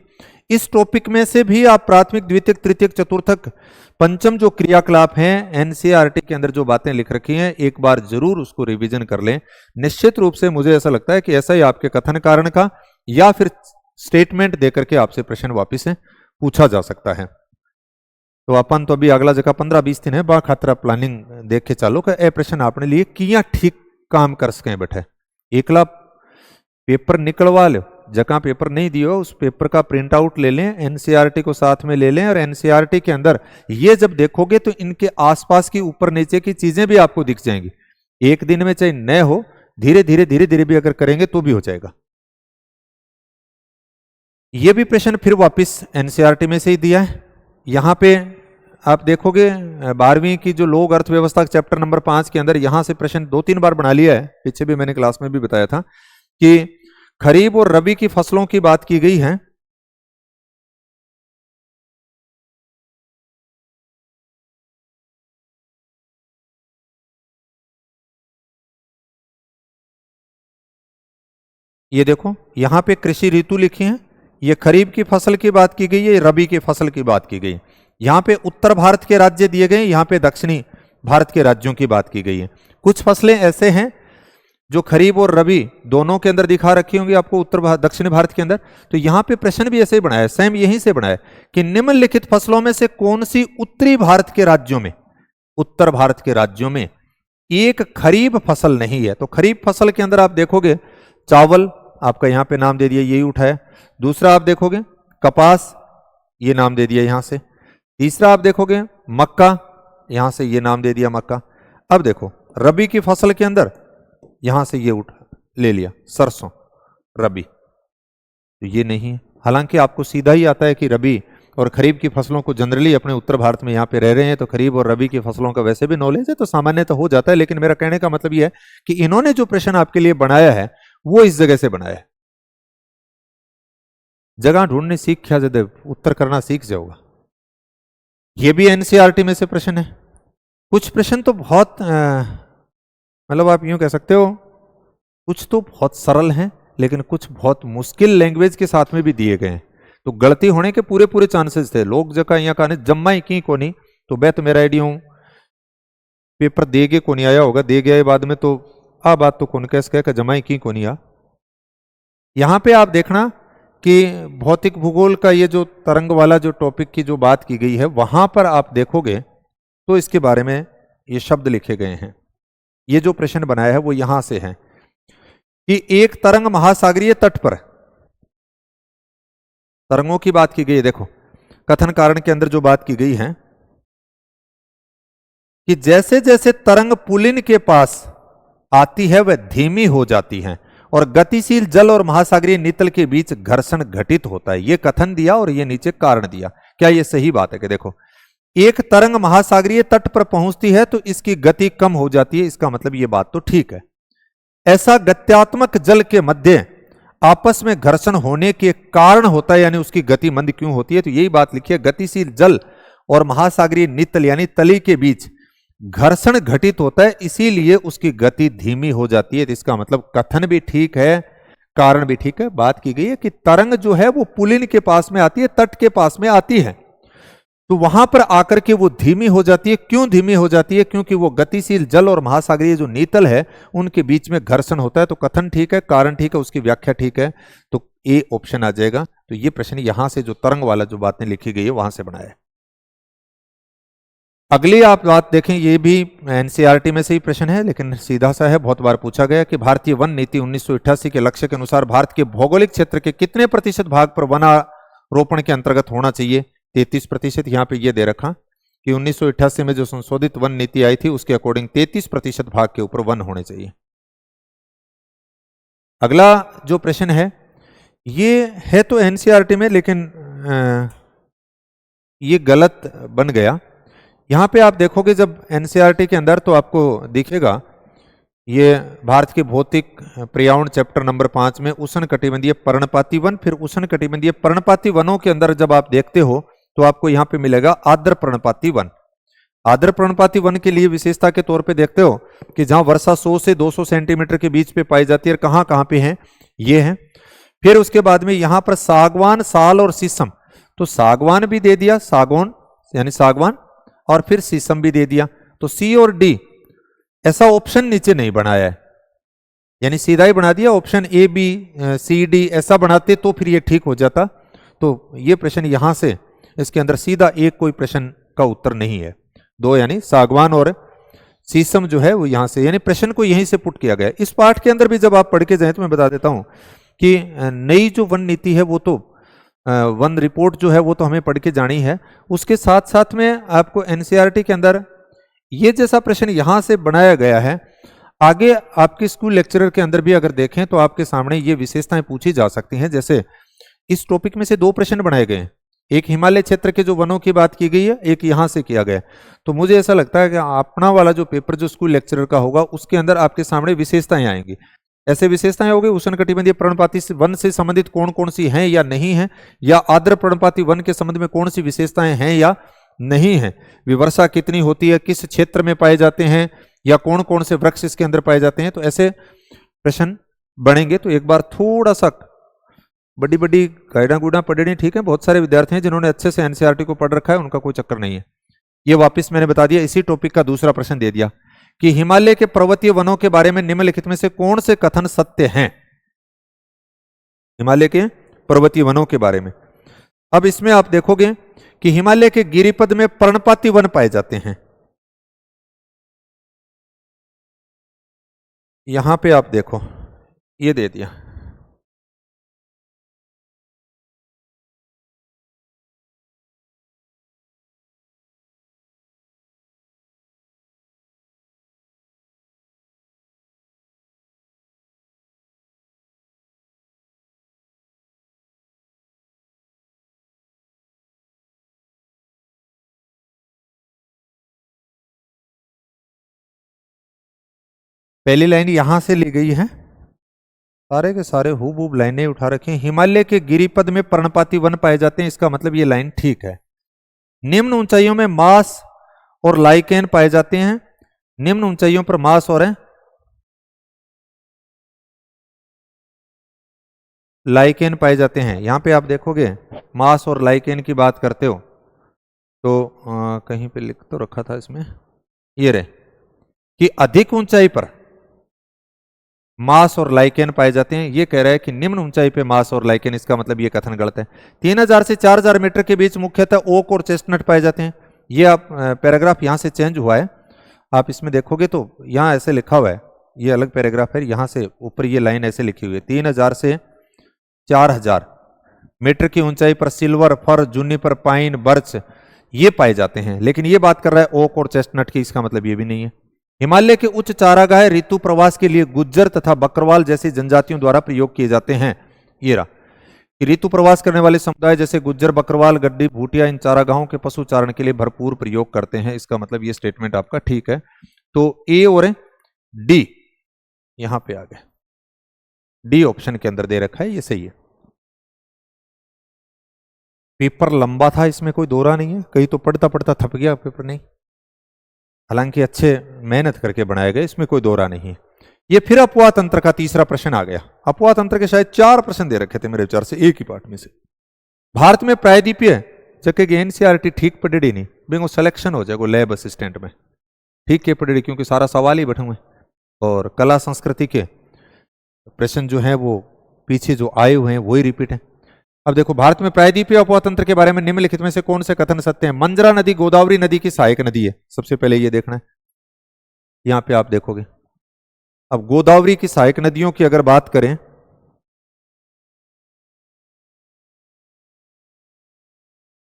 इस टॉपिक में से भी आप प्राथमिक, द्वितीयक, तृतीयक, चतुर्थक, पंचम जो क्रियाकलाप हैं एनसीईआरटी के अंदर जो बातें लिख रखी हैं, एक बार जरूर उसको रिवीजन कर लें। निश्चित रूप से मुझे ऐसा लगता है कि ऐसा ही आपके कथन कारण का या फिर स्टेटमेंट देकर के आपसे प्रश्न वापिस से पूछा जा सकता है। तो अपन तो अभी अगला जगह 15-20 दिन है, बा खातरा प्लानिंग देख के चालो कि ए प्रश्न आपने लिए किया ठीक काम कर सकें बैठे। एकला पेपर निकलवा लो, जगह पेपर नहीं दियो उस पेपर का प्रिंट आउट ले लें, एनसीईआरटी को साथ में ले लें। और एनसीईआरटी के अंदर ये जब देखोगे तो इनके आसपास की ऊपर नीचे की चीजें भी आपको दिख जाएंगी। एक दिन में चाहे न हो, धीरे धीरे भी अगर करेंगे तो भी हो जाएगा। ये भी प्रश्न फिर वापस एनसीईआरटी में से ही दिया है। यहां पे आप देखोगे 12वीं की जो लोक अर्थव्यवस्था चैप्टर नंबर 5 के अंदर यहां से प्रश्न 2-3 बार बना लिया है। पीछे भी मैंने क्लास में भी बताया था कि खरीफ और रबी की फसलों की बात की गई है। ये देखो यहां पे कृषि ऋतु लिखी है, ये खरीफ की फसल की बात की गई है, रबी की फसल की बात की गई। यहां पे उत्तर भारत के राज्य दिए गए, यहां पे दक्षिणी भारत के राज्यों की बात की गई है। कुछ फसलें ऐसे हैं जो खरीफ और रबी दोनों के अंदर दिखा रखी होंगी आपको, उत्तर दक्षिण भारत के अंदर। तो यहां पे प्रश्न भी ऐसे ही बनाया है, सेम यहीं से बनाया है कि निम्नलिखित फसलों में से कौन सी उत्तरी भारत के राज्यों में, उत्तर भारत के राज्यों में एक खरीफ फसल नहीं है। तो खरीफ फसल के अंदर आप देखोगे चावल आपका यहां पे नाम दे दिया, यही उठाया। दूसरा आप देखोगे कपास, ये नाम दे दिया यहां से। तीसरा आप देखोगे मक्का, यहां से ये नाम दे दिया मक्का। अब देखो रबी की फसल के अंदर यहां से ये उठा ले लिया सरसों, रबी, तो ये नहीं है। हालांकि आपको सीधा ही आता है कि रबी और खरीफ की फसलों को जनरली अपने उत्तर भारत में यहाँ पे रह रहे हैं तो खरीफ और रबी की फसलों का वैसे भी नॉलेज है तो सामान्य तो हो जाता है। लेकिन मेरा कहने का मतलब यह है कि इन्होंने जो प्रश्न आपके लिए बनाया है वो इस जगह से बनाया है। जगह ढूंढने सीख क्या जदे उत्तर करना सीख जाओगा। ये भी एनसीईआरटी में से प्रश्न है। कुछ प्रश्न तो बहुत मतलब आप यूं कह सकते हो कुछ तो बहुत सरल हैं लेकिन कुछ बहुत मुश्किल लैंग्वेज के साथ में भी दिए गए हैं, तो गलती होने के पूरे पूरे चांसेस थे। लोग जगह यहाँ कहने जम्मा ही की को नहीं, तो मैं तो मेरा आइडिया हूं पेपर दे के को नहीं आया होगा, दे गया बाद में तो आ बात तो कौन कैस कह जमाई की कोनिया। यहां पे आप देखना कि भौतिक भूगोल का ये जो तरंग वाला जो टॉपिक की जो बात की गई है वहां पर आप देखोगे तो इसके बारे में ये शब्द लिखे गए हैं। ये जो प्रश्न बनाया है वो यहां से है कि एक तरंग महासागरीय तट पर, तरंगों की बात की गई है, देखो कथन कारण के अंदर जो बात की गई है कि जैसे जैसे तरंग पुलिन के पास आती है वह धीमी हो जाती है और गतिशील जल और महासागरीय नितल के बीच घर्षण घटित होता है। यह कथन दिया और यह नीचे कारण दिया। क्या यह सही बात है कि देखो एक तरंग महासागरीय तट पर पहुंचती है तो इसकी गति कम हो जाती है, इसका मतलब यह बात तो ठीक है। ऐसा गत्यात्मक जल के मध्य आपस में घर्षण होने के कारण होता है, यानी उसकी गति मंद क्यों होती है, तो यही बात लिखी है, गतिशील जल और महासागरीय नितल यानी तली के बीच घर्षण घटित होता है, इसीलिए उसकी गति धीमी हो जाती है। तो इसका मतलब कथन भी ठीक है, कारण भी ठीक है। बात की गई है कि तरंग जो है वो पुलिन के पास में आती है, तट के पास में आती है, तो वहां पर आकर के वो धीमी हो जाती है। क्यों धीमी हो जाती है? क्योंकि वो गतिशील जल और महासागरीय जो नीतल है उनके बीच में घर्षण होता है। तो कथन ठीक है, कारण ठीक है, उसकी व्याख्या ठीक है, तो ए ऑप्शन आ जाएगा। तो ये प्रश्न यहां से जो तरंग वाला जो बातें लिखी गई है वहां से बनाया है। अगली आप बात देखें, ये भी एनसीईआरटी में से ही प्रश्न है लेकिन सीधा सा है, बहुत बार पूछा गया कि भारतीय वन नीति 1988 के लक्ष्य के अनुसार भारत के भौगोलिक क्षेत्र के कितने प्रतिशत भाग पर वनारोपण के अंतर्गत होना चाहिए? 33%। यहां पे ये दे रखा कि 1988 में जो संशोधित वन नीति आई थी उसके अकॉर्डिंग 33% भाग के ऊपर वन होने चाहिए। अगला जो प्रश्न है ये है तो एनसीईआरटी में लेकिन ये गलत बन गया। यहां पे आप देखोगे जब एनसीईआरटी के अंदर तो आपको दिखेगा ये भारत के भौतिक पर्यावरण चैप्टर नंबर 5 में उष्णकटिबंधीय पर्णपाती वन, फिर उष्णकटिबंधीय पर्णपाती वनों के अंदर जब आप देखते हो तो आपको यहां पे मिलेगा आर्द्र पर्णपाती वन। आर्द्र पर्णपाती वन के लिए विशेषता के तौर पे देखते हो कि जहां वर्षा 100 से 200 सेंटीमीटर के बीच पे पाई जाती है, और कहां कहां पे है ये है। फिर उसके बाद में यहां पर सागवान, साल और शीशम, तो सागवान भी दे दिया, सागौन यानी सागवान, और फिर शीशम भी दे दिया। तो सी और डी ऐसा ऑप्शन नीचे नहीं बनाया है, यानी सीधा ही बना दिया। Option A B C D ऐसा बनाते तो फिर ये ठीक हो जाता। तो ये प्रश्न यहां से इसके अंदर सीधा एक कोई प्रश्न का उत्तर नहीं है। दो यानी सागवान और शीशम जो है वो यहां से, यानी प्रश्न को यहीं से पुट किया गया। इस पाठ के अंदर भी जब आप पढ़ के जाए तो मैं बता देता हूं कि नई जो वन नीति है वो तो वन रिपोर्ट जो है वो तो हमें पढ़ के जानी है, उसके साथ साथ में आपको एनसीईआरटी के अंदर ये जैसा प्रश्न यहां से बनाया गया है, आगे आपके स्कूल लेक्चरर के अंदर भी अगर देखें तो आपके सामने ये विशेषताएं पूछी जा सकती हैं। जैसे इस टॉपिक में से दो प्रश्न बनाए गए हैं, एक हिमालय क्षेत्र के जो वनों की बात की गई है, एक यहां से किया गया। तो मुझे ऐसा लगता है कि अपना वाला जो पेपर जो स्कूल लेक्चरर का होगा उसके अंदर आपके सामने विशेषताएं आएंगी। ऐसे विशेषताएं होगी उष्णकटिबंधीय पर्णपाती वन से संबंधित कौन कौन सी हैं या नहीं है, या आर्द्र पर्णपाती वन के संबंध में कौन सी विशेषताएं हैं या नहीं है, विवर्षा कितनी होती है, किस क्षेत्र में पाए जाते हैं, या कौन कौन से वृक्ष इसके अंदर पाए जाते हैं। तो ऐसे प्रश्न बनेंगे। तो एक बार थोड़ा सा बड़ी बड़ी गाइडा गुडा पढ़नी ठीक है, बहुत सारे विद्यार्थी हैं जिन्होंने अच्छे से एनसीईआरटी को पढ़ रखा है, उनका कोई चक्कर नहीं है। ये वापिस मैंने बता दिया, इसी टॉपिक का दूसरा प्रश्न दे दिया कि हिमालय के पर्वतीय वनों के बारे में निम्नलिखित में से कौन से कथन सत्य हैं? हिमालय के पर्वतीय वनों के बारे में। अब इसमें आप देखोगे कि हिमालय के गिरिपद में पर्णपाती वन पाए जाते हैं। यहां पे आप देखो ये दे दिया, पहली लाइन यहां से ली गई है, सारे के सारे हूबहू लाइनें उठा रखी हैं। हिमालय के गिरिपद में पर्णपाती वन पाए जाते हैं, इसका मतलब ये लाइन ठीक है। निम्न ऊंचाइयों में मास और लाइकेन पाए जाते हैं, निम्न ऊंचाइयों पर मास और लाइकेन पाए जाते हैं। यहां पे आप देखोगे मास और लाइकेन की बात करते हो तो कहीं पे लिख तो रखा था इसमें, ये रहे कि अधिक ऊंचाई पर मास और लाइकेन पाए जाते हैं। ये कह रहा है कि निम्न ऊंचाई पे मास और लाइकेन, इसका मतलब ये कथन गलत है। 3000 से 4000 मीटर के बीच मुख्यतः ओक और चेस्टनट पाए जाते हैं। ये आप पैराग्राफ यहां से चेंज हुआ है, आप इसमें देखोगे तो यहां ऐसे लिखा हुआ है, ये अलग पैराग्राफ है, यहां से ऊपर ये लाइन ऐसे लिखी हुई है 3000 से 4000 मीटर की ऊंचाई पर सिल्वर, फर, जूनिपर, पाइन, बर्च ये पाए जाते हैं। लेकिन ये बात कर रहा है ओक और चेस्टनट की, इसका मतलब ये भी नहीं है। हिमालय के उच्च चारागाह ऋतु प्रवास के लिए गुज्जर तथा बकरवाल जैसी जनजातियों द्वारा प्रयोग किए जाते हैं। ये रहा कि ऋतु प्रवास करने वाले समुदाय जैसे गुज्जर, बकरवाल, गड्डी, भूटिया इन चारागाहों के पशु चारण के लिए भरपूर प्रयोग करते हैं। इसका मतलब ये स्टेटमेंट आपका ठीक है। तो ए और डी यहां पे आ गए, डी ऑप्शन के अंदर दे रखा है, ये सही है। पेपर लंबा था, इसमें कोई दो राह नहीं है, कहीं तो पढ़ता पढ़ता थक गया पेपर, नहीं, हालांकि अच्छे मेहनत करके बनाए गए, इसमें कोई दो राह नहीं है। ये फिर अपवाह तंत्र का तीसरा प्रश्न आ गया। अपवाह तंत्र के शायद 4 प्रश्न दे रखे थे मेरे विचार से एक ही पार्ट में से। भारत में प्रायद्वीपीय जबकि एनसीईआरटी ठीक पढ़ी नहीं, बिंगो सिलेक्शन हो जाएगा लैब असिस्टेंट में, ठीक के पढ़ी, क्योंकि सारा सवाल ही बैठे हुए, और कला संस्कृति के प्रश्न जो है वो पीछे जो आए हुए हैं वही रिपीट है। अब देखो, भारत में प्रायद्वीपीय अपवाह तंत्र के बारे में निम्नलिखित में से कौन से कथन सत्य हैं? मंजरा नदी गोदावरी नदी की सहायक नदी है, सबसे पहले ये देखना है। यहां पे आप देखोगे, अब गोदावरी की सहायक नदियों की अगर बात करें,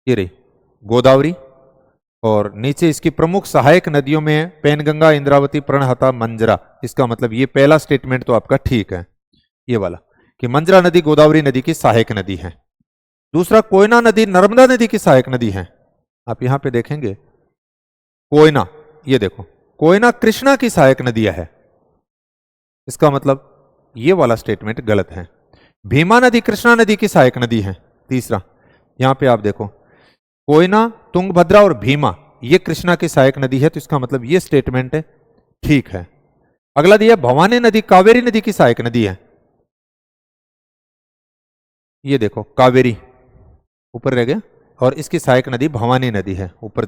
ये रही गोदावरी, और नीचे इसकी प्रमुख सहायक नदियों में पेनगंगा, इंद्रावती, प्रणहता, मंजरा। इसका मतलब ये पहला स्टेटमेंट तो आपका ठीक है, ये वाला कि मंजरा नदी गोदावरी नदी की सहायक नदी है। दूसरा, कोयना नदी नर्मदा नदी की सहायक नदी है। आप यहां पे देखेंगे कोयना, ये देखो कोयना कृष्णा की सहायक नदी है, इसका मतलब ये वाला स्टेटमेंट गलत है। भीमा नदी कृष्णा नदी की सहायक नदी है। तीसरा, यहां पे आप देखो कोयना, तुंगभद्रा और भीमा ये कृष्णा की सहायक नदी है, तो इसका मतलब ये स्टेटमेंट ठीक है। अगला दिया भवानी नदी कावेरी नदी की सहायक नदी है। ये देखो कावेरी ऊपर रह गया, और इसकी सहायक नदी भवानी नदी है, ऊपर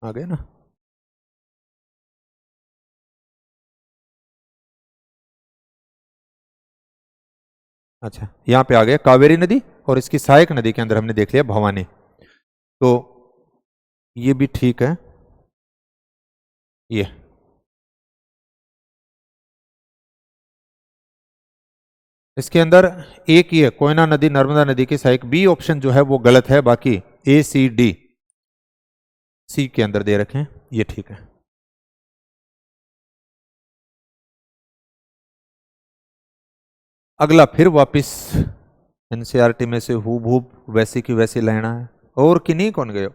आ गए ना। अच्छा, यहां पे आ गया कावेरी नदी, और इसकी सहायक नदी के अंदर हमने देख लिया भवानी, तो ये भी ठीक है। ये इसके अंदर एक ही है, कोयना नदी नर्मदा नदी की सहायक। बी ऑप्शन जो है वो गलत है, बाकी ए सी डी सी के अंदर दे रखे हैं, ये ठीक है। अगला फिर वापिस एनसीईआरटी में से हूबहूब वैसी की वैसी लेना है, और कि नहीं कौन गए।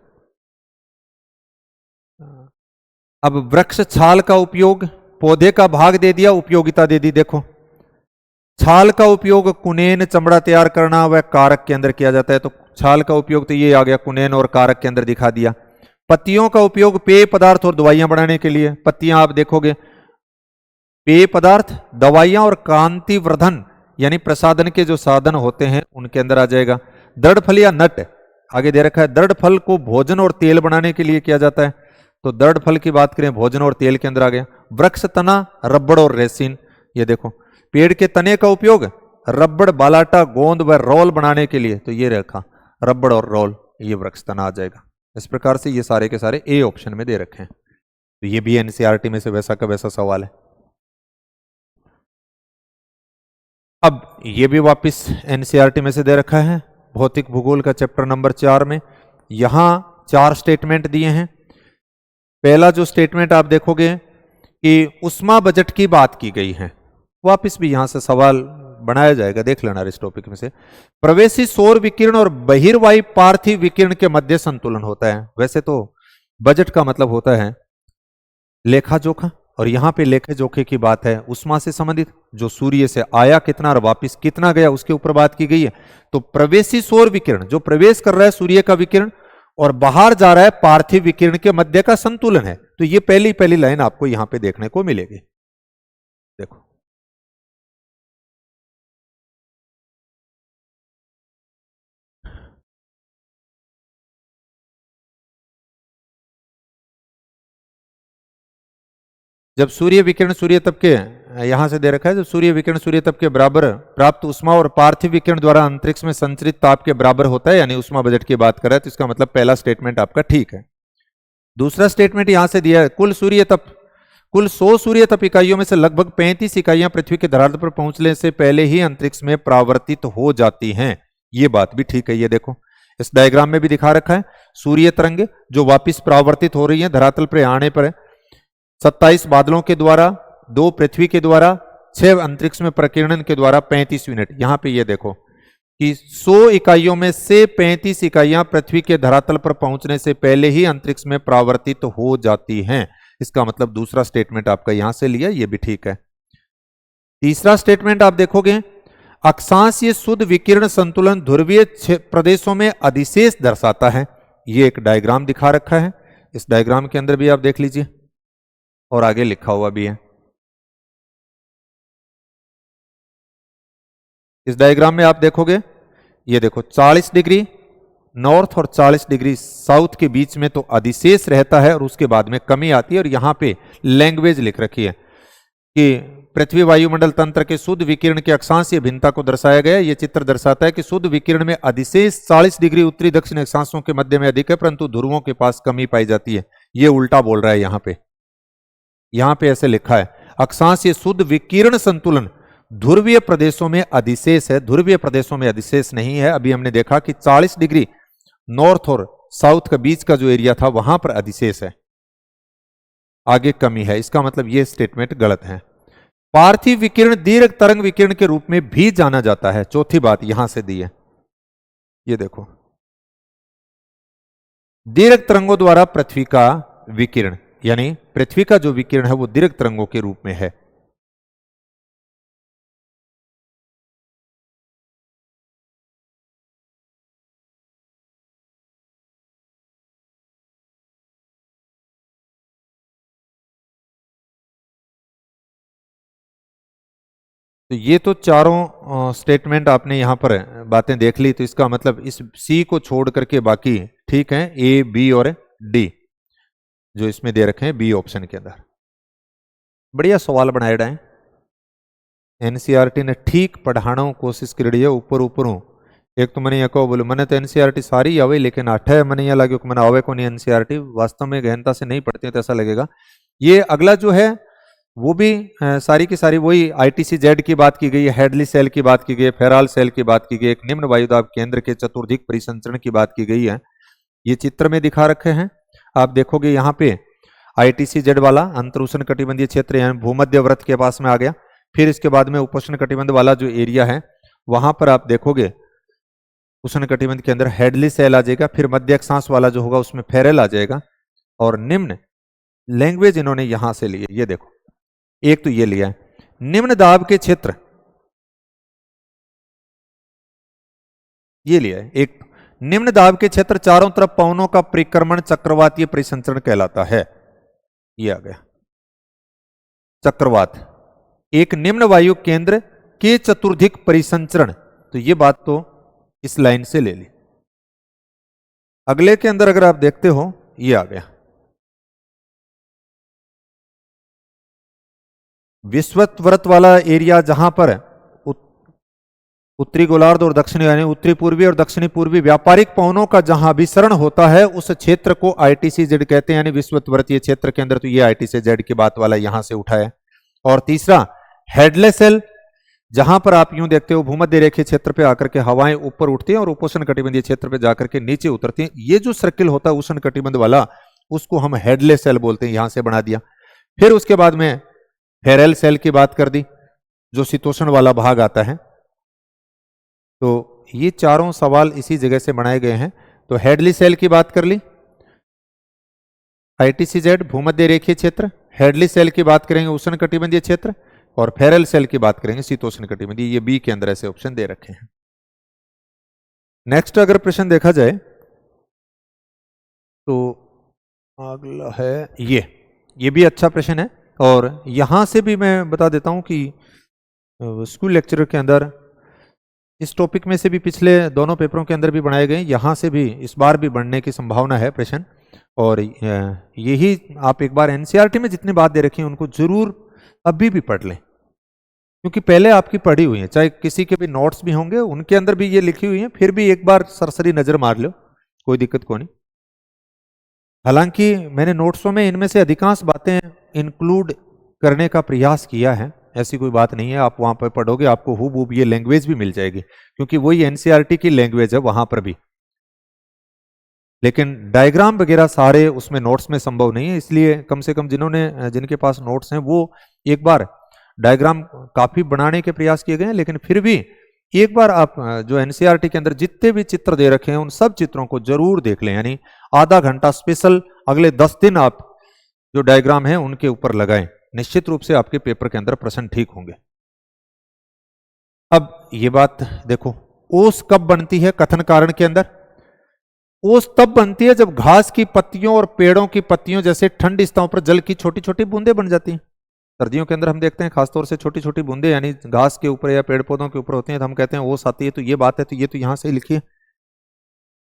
अब वृक्ष छाल का उपयोग, पौधे का भाग दे दिया, उपयोगिता दे दी। देखो, छाल का उपयोग कुनेन चमड़ा तैयार करना व कारक के अंदर किया जाता है, तो छाल का उपयोग तो ये आ गया, कुनेन और कारक के अंदर दिखा दिया। पत्तियों का उपयोग पेय पदार्थ और दवाइयां बनाने के लिए, पत्तियां आप देखोगे पेय पदार्थ, दवाइयां और कांतिवर्धन यानी प्रसाधन के जो साधन होते हैं उनके अंदर आ जाएगा। दृढ़ फल या नट आगे दे रखा है, दृढ़ फल को भोजन और तेल बनाने के लिए किया जाता है, तो दृढ़ फल की बात करें भोजन और तेल के अंदर आ गया। वृक्ष तना, रबड़ और रेसिन, ये देखो पेड़ के तने का उपयोग रबड़, बालाटा, गोंद व रोल बनाने के लिए, तो ये रखा रबड़ और रोल, ये वृक्ष तना आ जाएगा। इस प्रकार से ये सारे के सारे ए ऑप्शन में दे रखे हैं, तो ये भी एनसीईआरटी में से वैसा का वैसा सवाल है। अब ये भी वापस एनसीईआरटी में से दे रखा है, भौतिक भूगोल का चैप्टर नंबर 4 में। यहां 4 स्टेटमेंट दिए हैं। पहला जो स्टेटमेंट आप देखोगे कि उष्मा बजट की बात की गई है, वापस भी यहां से सवाल बनाया जाएगा, देख लेना इस टॉपिक में से। प्रवेशी सौर विकिरण और बहिर्वायु पार्थिव विकिरण के मध्य संतुलन होता है। वैसे तो बजट का मतलब होता है लेखा जोखा, और यहां पे लेखे जोखे की बात है उष्मा से संबंधित, जो सूर्य से आया कितना और वापस कितना गया उसके ऊपर बात की गई है। तो प्रवेशी सौर विकिरण जो प्रवेश कर रहा है सूर्य का विकिरण और बाहर जा रहा है पार्थिव विकिरण के मध्य का संतुलन है, तो ये पहली पहली लाइन आपको यहां पे देखने को मिलेगी। देखो, जब सूर्य विकिरण सूर्य तप के यहां से दे रखा है, जब सूर्य विकिरण सूर्य तप के बराबर प्राप्त उष्मा और पार्थिव विकिरण द्वारा अंतरिक्ष में संचरित ताप के बराबर होता है, यानी उष्मा बजट की बात कर रहा है, तो इसका मतलब पहला स्टेटमेंट आपका ठीक है। दूसरा स्टेटमेंट यहां से दिया है, कुल 100 सूर्य तप इकाइयों में से लगभग 35 इकाइयां पृथ्वी के धरातल पर पहुंचने से पहले ही अंतरिक्ष में परावर्तित हो जाती हैं। ये बात भी ठीक है। ये देखो इस डायग्राम में भी दिखा रखा है, सूर्य तरंग जो वापिस परावर्तित हो रही है धरातल पर आने पर 27 बादलों के द्वारा, 2 पृथ्वी के द्वारा, 6 अंतरिक्ष में प्रकीर्णन के द्वारा 35 यूनिट। यहां पे ये देखो कि 100 इकाइयों में से 35 इकाइयां पृथ्वी के धरातल पर पहुंचने से पहले ही अंतरिक्ष में परावर्तित हो जाती हैं। इसका मतलब दूसरा स्टेटमेंट आपका यहां से लिया, ये भी ठीक है। तीसरा स्टेटमेंट आप देखोगे, अक्षांशीय शुद्ध विकिरण संतुलन ध्रुवीय प्रदेशों में अधिशेष दर्शाता है। ये एक डायग्राम दिखा रखा है, इस डायग्राम के अंदर भी आप देख लीजिए और आगे लिखा हुआ भी है। इस डायग्राम में आप देखोगे, ये देखो 40 डिग्री नॉर्थ और 40 डिग्री साउथ के बीच में तो अधिशेष रहता है और उसके बाद में कमी आती है। और यहां पे लैंग्वेज लिख रखी है कि पृथ्वी वायुमंडल तंत्र के शुद्ध विकिरण के अक्षांशीय भिन्नता को दर्शाया गया है। यह चित्र दर्शाता है कि शुद्ध विकिरण में अधिशेष 40 डिग्री उत्तरी दक्षिण अक्षांशों के मध्य में अधिक है, परंतु ध्रुवों के पास कमी पाई जाती है। यह उल्टा बोल रहा है यहां पे ऐसे लिखा है, अक्षांशीय शुद्ध विकिरण संतुलन ध्रुवीय प्रदेशों में अधिशेष है, ध्रुवीय प्रदेशों में अधिशेष नहीं है। अभी हमने देखा कि 40 डिग्री नॉर्थ और साउथ का बीच का जो एरिया था वहां पर अधिशेष है, आगे कमी है। इसका मतलब यह स्टेटमेंट गलत है। पार्थिव विकिरण दीर्घ तरंग विकिरण के रूप में भी जाना जाता है। चौथी बात यहां से दी है, ये देखो, दीर्घ तरंगों द्वारा पृथ्वी का विकिरण, यानी पृथ्वी का जो विकिरण है वो दीर्घ तरंगों के रूप में है। तो ये तो चारों स्टेटमेंट आपने यहां पर बातें देख ली, तो इसका मतलब इस सी को छोड़ करके बाकी ठीक है, ए बी और डी जो इसमें दे रखे हैं बी ऑप्शन के अंदर। बढ़िया सवाल बनाए है, एनसीईआरटी ने ठीक पढ़ाना कोशिश कर रही है ऊपर ऊपरों। एक तो मैंने यह कहो बोलो मैंने तो एनसीईआरटी सारी आवे, लेकिन 8 मैंने यह लगे मैंने आवे को नहीं एनसीईआरटी, वास्तव में गहनता से नहीं पढ़ती तो ऐसा लगेगा। ये अगला जो है वो भी सारी की सारी वही ITC-Z की बात की गई है, हेडली सेल की बात की गई है, फेराल सेल की बात की गई है, एक निम्न वायुदाब केंद्र के चतुर्धिक परिसंचरण की बात की गई है। ये चित्र में दिखा रखे हैं, आप देखोगे यहाँ पे ITC-Z वाला अंतर उष्ण कटिबंधीय क्षेत्र यानी भूमध्य व्रत के पास में आ गया। फिर इसके बाद में उपोष्ण कटिबंध वाला जो एरिया है वहां पर आप देखोगे उष्ण कटिबंध के अंदर हेडली सेल आ जाएगा, फिर मध्य अक्षांश वाला जो होगा उसमें फेरल आ जाएगा। और निम्न लैंग्वेज इन्होंने यहां से ली है, ये देखो, एक तो ये लिया है निम्न दाब के क्षेत्र, ये लिया है एक निम्न दाब के क्षेत्र चारों तरफ पवनों का परिक्रमण चक्रवातीय परिसंचरण कहलाता है। ये आ गया चक्रवात, एक निम्न वायु केंद्र के चतुर्धिक परिसंचरण, तो ये बात तो इस लाइन से ले ली। अगले के अंदर अगर आप देखते हो ये आ गया विश्ववृत्त वाला एरिया, जहां पर उत्तरी गोलार्ध और दक्षिणी यानी उत्तरी पूर्वी और दक्षिणी पूर्वी व्यापारिक पवनों का जहां अभिसरण होता है उस क्षेत्र को ITC-Z कहते हैं, यानी विश्ववृत्तीय क्षेत्र के अंदर। तो ये ITC-Z की बात वाला यहां से उठा है। और तीसरा हेडले सेल, जहां पर आप यूं देखते हो भूमध्य रेखीय क्षेत्र पे आकर के हवाएं ऊपर उठती हैं और उपोष्ण कटिबंधीय क्षेत्र पे जाकर के नीचे उतरती हैं। ये जो सर्किल होता है उष्ण कटिबंध वाला उसको हम हेडले सेल बोलते हैं, यहां से बना दिया। फिर उसके बाद में फेरल सेल की बात कर दी जो शीतोष्ण वाला भाग आता है। तो ये चारों सवाल इसी जगह से बनाए गए हैं। तो हेडली सेल की बात कर ली, ITC-Z भूमध्य रेखीय क्षेत्र, हेडली सेल की बात करेंगे उष्ण कटिबंधीय क्षेत्र, और फेरल सेल की बात करेंगे शीतोष्ण कटिबंधीय। ये बी के अंदर ऐसे ऑप्शन दे रखे हैं। नेक्स्ट अगर प्रश्न देखा जाए तो अगला है ये भी अच्छा प्रश्न है। और यहां से भी मैं बता देता हूं कि स्कूल लेक्चर के अंदर इस टॉपिक में से भी पिछले दोनों पेपरों के अंदर भी बनाए गए, यहां से भी इस बार भी बनने की संभावना है प्रश्न। और यही आप एक बार एनसीईआरटी में जितनी बात दे रखी है उनको जरूर अभी भी पढ़ लें, क्योंकि पहले आपकी पढ़ी हुई है, चाहे किसी के भी नोट्स भी होंगे उनके अंदर भी ये लिखी हुई है, फिर भी एक बार सरसरी नजर मार लो, कोई दिक्कत को नहीं। हालांकि मैंने नोट्सों में इनमें से अधिकांश बातें इंक्लूड करने का प्रयास किया है, ऐसी कोई बात नहीं है। आप वहां पर पढ़ोगे आपको हूबहू ये लैंग्वेज भी मिल जाएगी, क्योंकि वही एनसीईआरटी की लैंग्वेज है वहां पर भी। लेकिन डायग्राम वगैरह सारे उसमें नोट्स में संभव नहीं है, इसलिए कम से कम जिनके पास नोट्स हैं वो एक बार डायग्राम काफी बनाने के प्रयास किए गए हैं, लेकिन फिर भी एक बार आप जो एनसीईआरटी के अंदर जितने भी चित्र दे रखे हैं उन सब चित्रों को जरूर देख लें, यानी आधा घंटा स्पेशल अगले 10 दिन आप जो डायग्राम है उनके ऊपर लगाएं, निश्चित रूप से आपके पेपर के अंदर प्रश्न ठीक होंगे। अब ये बात देखो, ओस कब बनती है कथन कारण के अंदर? ओस तब बनती है जब घास की पत्तियों और पेड़ों की पत्तियों जैसे ठंड स्थानों पर जल की छोटी छोटी बूंदें बन जाती हैं। सर्दियों के अंदर हम देखते हैं खासतौर से छोटी छोटी बूंदें यानी घास के ऊपर या पेड़ पौधों के ऊपर होती हैं, तो हम कहते हैं ओस आती है। तो ये बात है, तो ये तो यहां से ही लिखी है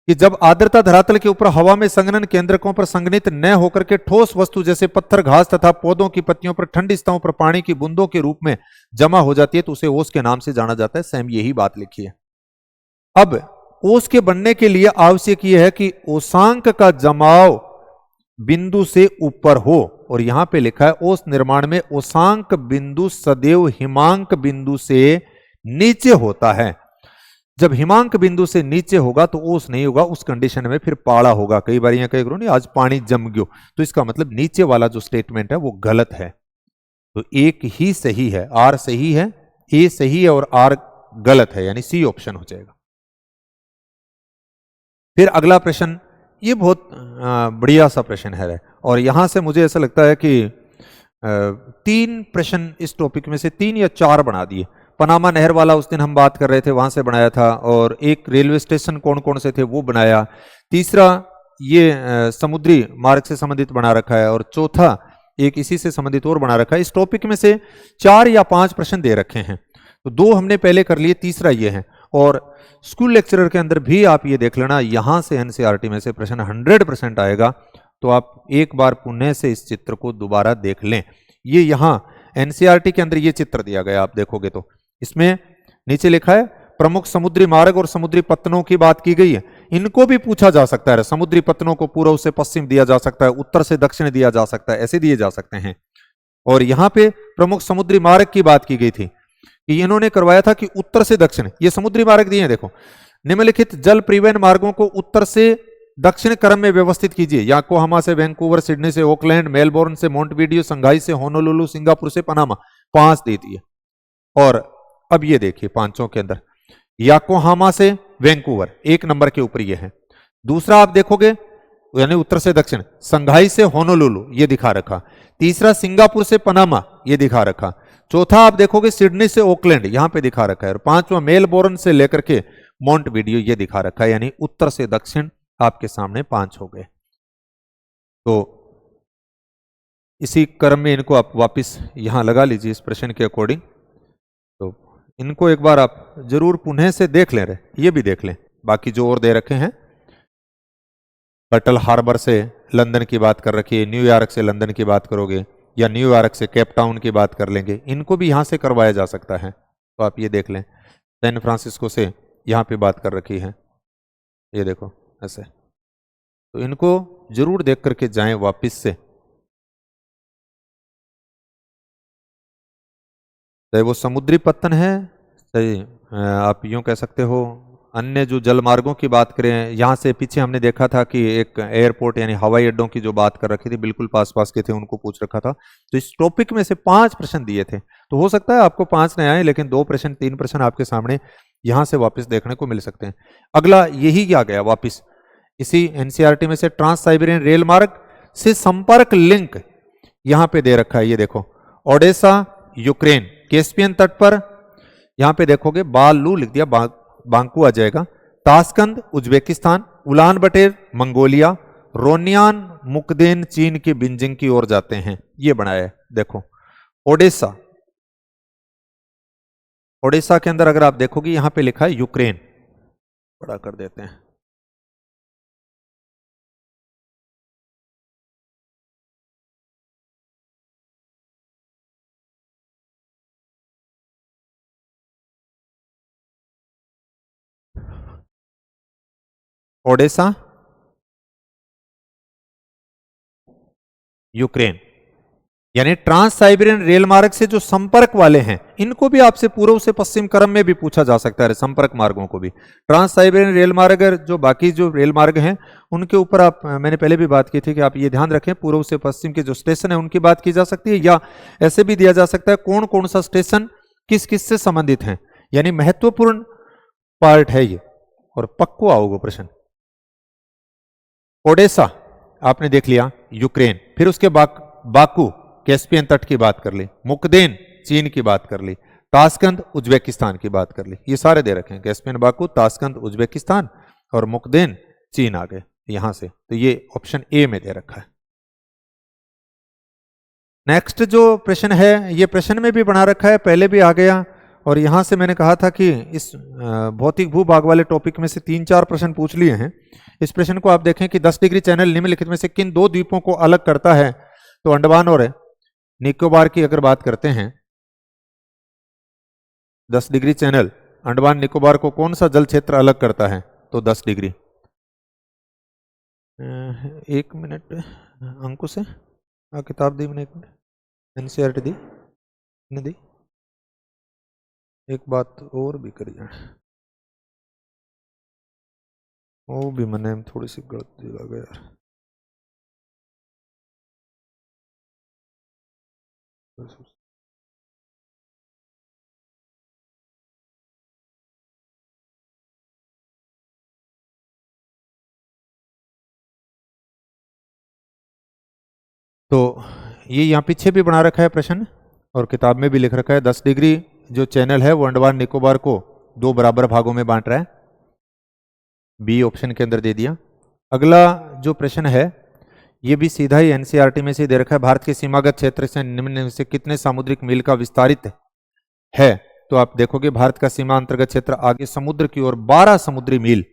कि जब आर्द्रता धरातल के ऊपर हवा में संघनन केंद्रकों पर संघनित न होकर के ठोस वस्तु जैसे पत्थर, घास तथा पौधों की पत्तियों पर ठंड स्थानों पर पानी की बूंदों के रूप में जमा हो जाती है, तो उसे ओस के नाम से जाना जाता है। सेम यही बात लिखी है। अब ओस के बनने के लिए आवश्यक यह है कि ओसांक का जमाव बिंदु से ऊपर हो, और यहां पे लिखा है ओस निर्माण में ओसांक बिंदु सदैव हिमांक बिंदु से नीचे होता है। जब हिमांक बिंदु से नीचे होगा तो ओस नहीं होगा, उस कंडीशन में फिर पाड़ा होगा। कई बार यहां कई करो नहीं आज पानी जम गयो, तो इसका मतलब नीचे वाला जो स्टेटमेंट है वो गलत है। तो एक ही सही है, आर सही है, ए सही है और आर गलत है, यानी सी ऑप्शन हो जाएगा। फिर अगला प्रश्न, ये बहुत बढ़िया सा प्रश्न है, और यहां से मुझे ऐसा लगता है कि 3 प्रश्न इस टॉपिक में से 3 या 4 बना दिए। पनामा नहर वाला उस दिन हम बात कर रहे थे, वहां से बनाया था, और एक रेलवे स्टेशन कौन कौन से थे वो बनाया। तीसरा ये समुद्री मार्ग से संबंधित बना रखा है, और चौथा एक इसी से संबंधित और बना रखा है। इस टॉपिक में से 4 या 5 प्रश्न दे रखे हैं, तो 2 हमने पहले कर लिए, तीसरा ये है। और स्कूल लेक्चरर के अंदर भी आप ये देख लेना, यहां से एनसीईआरटी में से प्रश्न 100% आएगा, तो आप एक बार पुनः से इस चित्र को दोबारा देख लें। ये यहां एनसीईआरटी के अंदर ये चित्र दिया गया, आप देखोगे तो इसमें नीचे लिखा है प्रमुख समुद्री मार्ग और समुद्री पत्तनों की बात की गई है। इनको भी पूछा जा सकता है, समुद्री पत्तनों को पूर्व से पश्चिम दिया जा सकता है, उत्तर से दक्षिण दिया जा सकता है, ऐसे दिए जा सकते हैं। और यहां पे प्रमुख समुद्री मार्ग की बात की गई थी कि इन्होंने करवाया था कि उत्तर से दक्षिण ये समुद्री मार्ग दिए हैं। देखो, निम्नलिखित जल परिवहन मार्गों को उत्तर से दक्षिण क्रम में व्यवस्थित कीजिए। याकोहामा से वैंकूवर, सिडनी से ओकलैंड, मेलबोर्न से मोंटवीडियो, संघाई से होनोलुलु, सिंगापुर से पनामा, 5 दे दिए। और अब ये देखिए पांचों के अंदर याकोहामा से वैंकूवर 1 नंबर के ऊपर ये है। दूसरा आप देखोगे यानी उत्तर से दक्षिण, संघाई से होनोलुलु ये दिखा रखा। तीसरा सिंगापुर से पनामा ये दिखा रखा। चौथा आप देखोगे सिडनी से ओकलैंड यहां पे दिखा रखा है, और 5वां मेलबोर्न से लेकर के मोंटवीडियो ये दिखा रखा है, यानी उत्तर से दक्षिण आपके सामने 5 हो गए। तो इसी क्रम में इनको आप वापस यहां लगा लीजिए इस प्रश्न के अकॉर्डिंग। तो इनको एक बार आप जरूर पुनः से देख लें, ये भी देख लें, बाकी जो और दे रखे हैं। पर्टल हार्बर से लंदन की बात कर रखी है, न्यूयॉर्क से लंदन की बात करोगे, या न्यूयॉर्क से केप टाउन की बात कर लेंगे, इनको भी यहां से करवाया जा सकता है, तो आप ये देख लें। सैन फ्रांसिस्को से यहां पे बात कर रखी है, ये देखो ऐसे, तो इनको जरूर देख करके जाएं वापिस से। चाहे वो समुद्री पत्तन है, चाहे आप यूं कह सकते हो अन्य जो जल मार्गों की बात करें, यहां से पीछे हमने देखा था कि एक एयरपोर्ट यानी हवाई अड्डों की जो बात कर रखी थी, बिल्कुल पास पास के थे, उनको पूछ रखा था। तो इस टॉपिक में से 5 प्रश्न दिए थे, तो हो सकता है आपको 5 नहीं आए, लेकिन 2 प्रश्न 3 प्रश्न आपके सामने यहां से वापस देखने को मिल सकते हैं। अगला यही आ गया वापिस इसी एनसीईआरटी में से, ट्रांस साइबेरियन रेल मार्ग से संपर्क लिंक यहां पे दे रखा है, ये देखो ओडेसा यूक्रेन, कैस्पियन तट पर यहां पे देखोगे बालू लिख दिया, बांकू आ जाएगा, ताशकंद उज्बेकिस्तान, उलान बटेर मंगोलिया, रोनियान मुकदेन चीन की बिंजिंग की ओर जाते हैं, ये बनाया है। देखो ओडेसा, ओडिशा के अंदर अगर आप देखोगे यहां पे लिखा है यूक्रेन, बड़ा कर देते हैं, ओडेसा, यूक्रेन। यानी ट्रांस साइबेरियन रेल मार्ग से जो संपर्क वाले हैं, इनको भी आपसे पूर्व से पश्चिम क्रम में भी पूछा जा सकता है, संपर्क मार्गों को भी। ट्रांस साइबेरियन रेल मार्ग, जो बाकी जो रेल मार्ग हैं उनके ऊपर आप, मैंने पहले भी बात की थी कि आप ये ध्यान रखें, पूर्व से पश्चिम के जो स्टेशन है उनकी बात की जा सकती है, या ऐसे भी दिया जा सकता है कौन कौन सा स्टेशन किस किस से संबंधित है। यानी महत्वपूर्ण पार्ट है ये, और पक्को आओगे प्रश्न। ओडेसा आपने देख लिया, यूक्रेन। फिर उसके बाकू कैस्पियन तट की बात कर ली, मुकदेन चीन की बात कर ली, ताशकंद उज्बेकिस्तान की बात कर ली। ये सारे दे रखे हैं, कैस्पियन बाकू, ताशकंद उज्बेकिस्तान और मुकदेन चीन आ गए यहां से। तो ये ऑप्शन ए में दे रखा है। नेक्स्ट जो प्रश्न है, ये प्रश्न में भी बना रखा है, पहले भी आ गया, और यहां से मैंने कहा था कि इस भौतिक भूभाग वाले टॉपिक में से 3-4 प्रश्न पूछ लिए हैं। इस प्रश्न को आप देखें कि 10 डिग्री चैनल निम्नलिखित में से किन 2 द्वीपों को अलग करता है। तो अंडमान और निकोबार की अगर बात करते हैं, 10 डिग्री चैनल अंडमान निकोबार को कौन सा जल क्षेत्र अलग करता है? तो 10 डिग्री। 1 मिनट अंकुश है, किताब दी मैंने, 1 मिनट, एनसीईआरटी दी। एक बात और भी करी जाए, वो भी मैंने थोड़ी सी गलती लग गया यार। तो ये यहाँ पीछे भी बना रखा है प्रश्न, और किताब में भी लिख रखा है, 10 डिग्री जो चैनल है वो अंडमान निकोबार को 2 बराबर भागों में बांट रहा है। बी ऑप्शन के अंदर दे दिया। अगला जो प्रश्न है ये भी सीधा ही एनसीईआरटी में से दे रखा है, भारत के सीमागत क्षेत्र से निम्न में से कितने सामुद्रिक मील का विस्तारित है? तो आप देखोगे भारत का सीमा अंतर्गत क्षेत्र आगे समुद्र की ओर 12 समुद्री मील,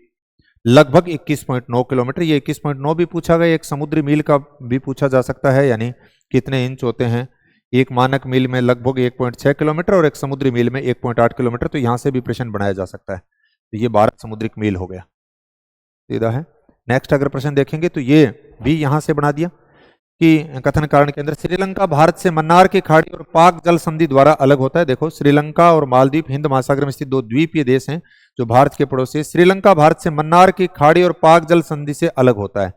लगभग 21.9 किलोमीटर। ये 21.9 भी पूछा गया, एक समुद्री मील का भी पूछा जा सकता है, यानी कितने इंच होते हैं। एक मानक मील में लगभग 1.6 किलोमीटर और एक समुद्री मील में 1.8 किलोमीटर। तो यहां से भी प्रश्न बनाया जा सकता है। तो ये 12 समुद्रिक मील हो गया, सीधा है। नेक्स्ट अगर प्रश्न देखेंगे तो ये भी यहां से बना दिया कि कथन कारण के अंदर श्रीलंका भारत से मन्नार की खाड़ी और पाक जल संधि द्वारा अलग होता है। देखो, श्रीलंका और मालदीव हिंद महासागर में स्थित 2 द्वीपीय देश हैं जो भारत के पड़ोसी है। श्रीलंका भारत से मन्नार की खाड़ी और पाक जल संधि से अलग होता है।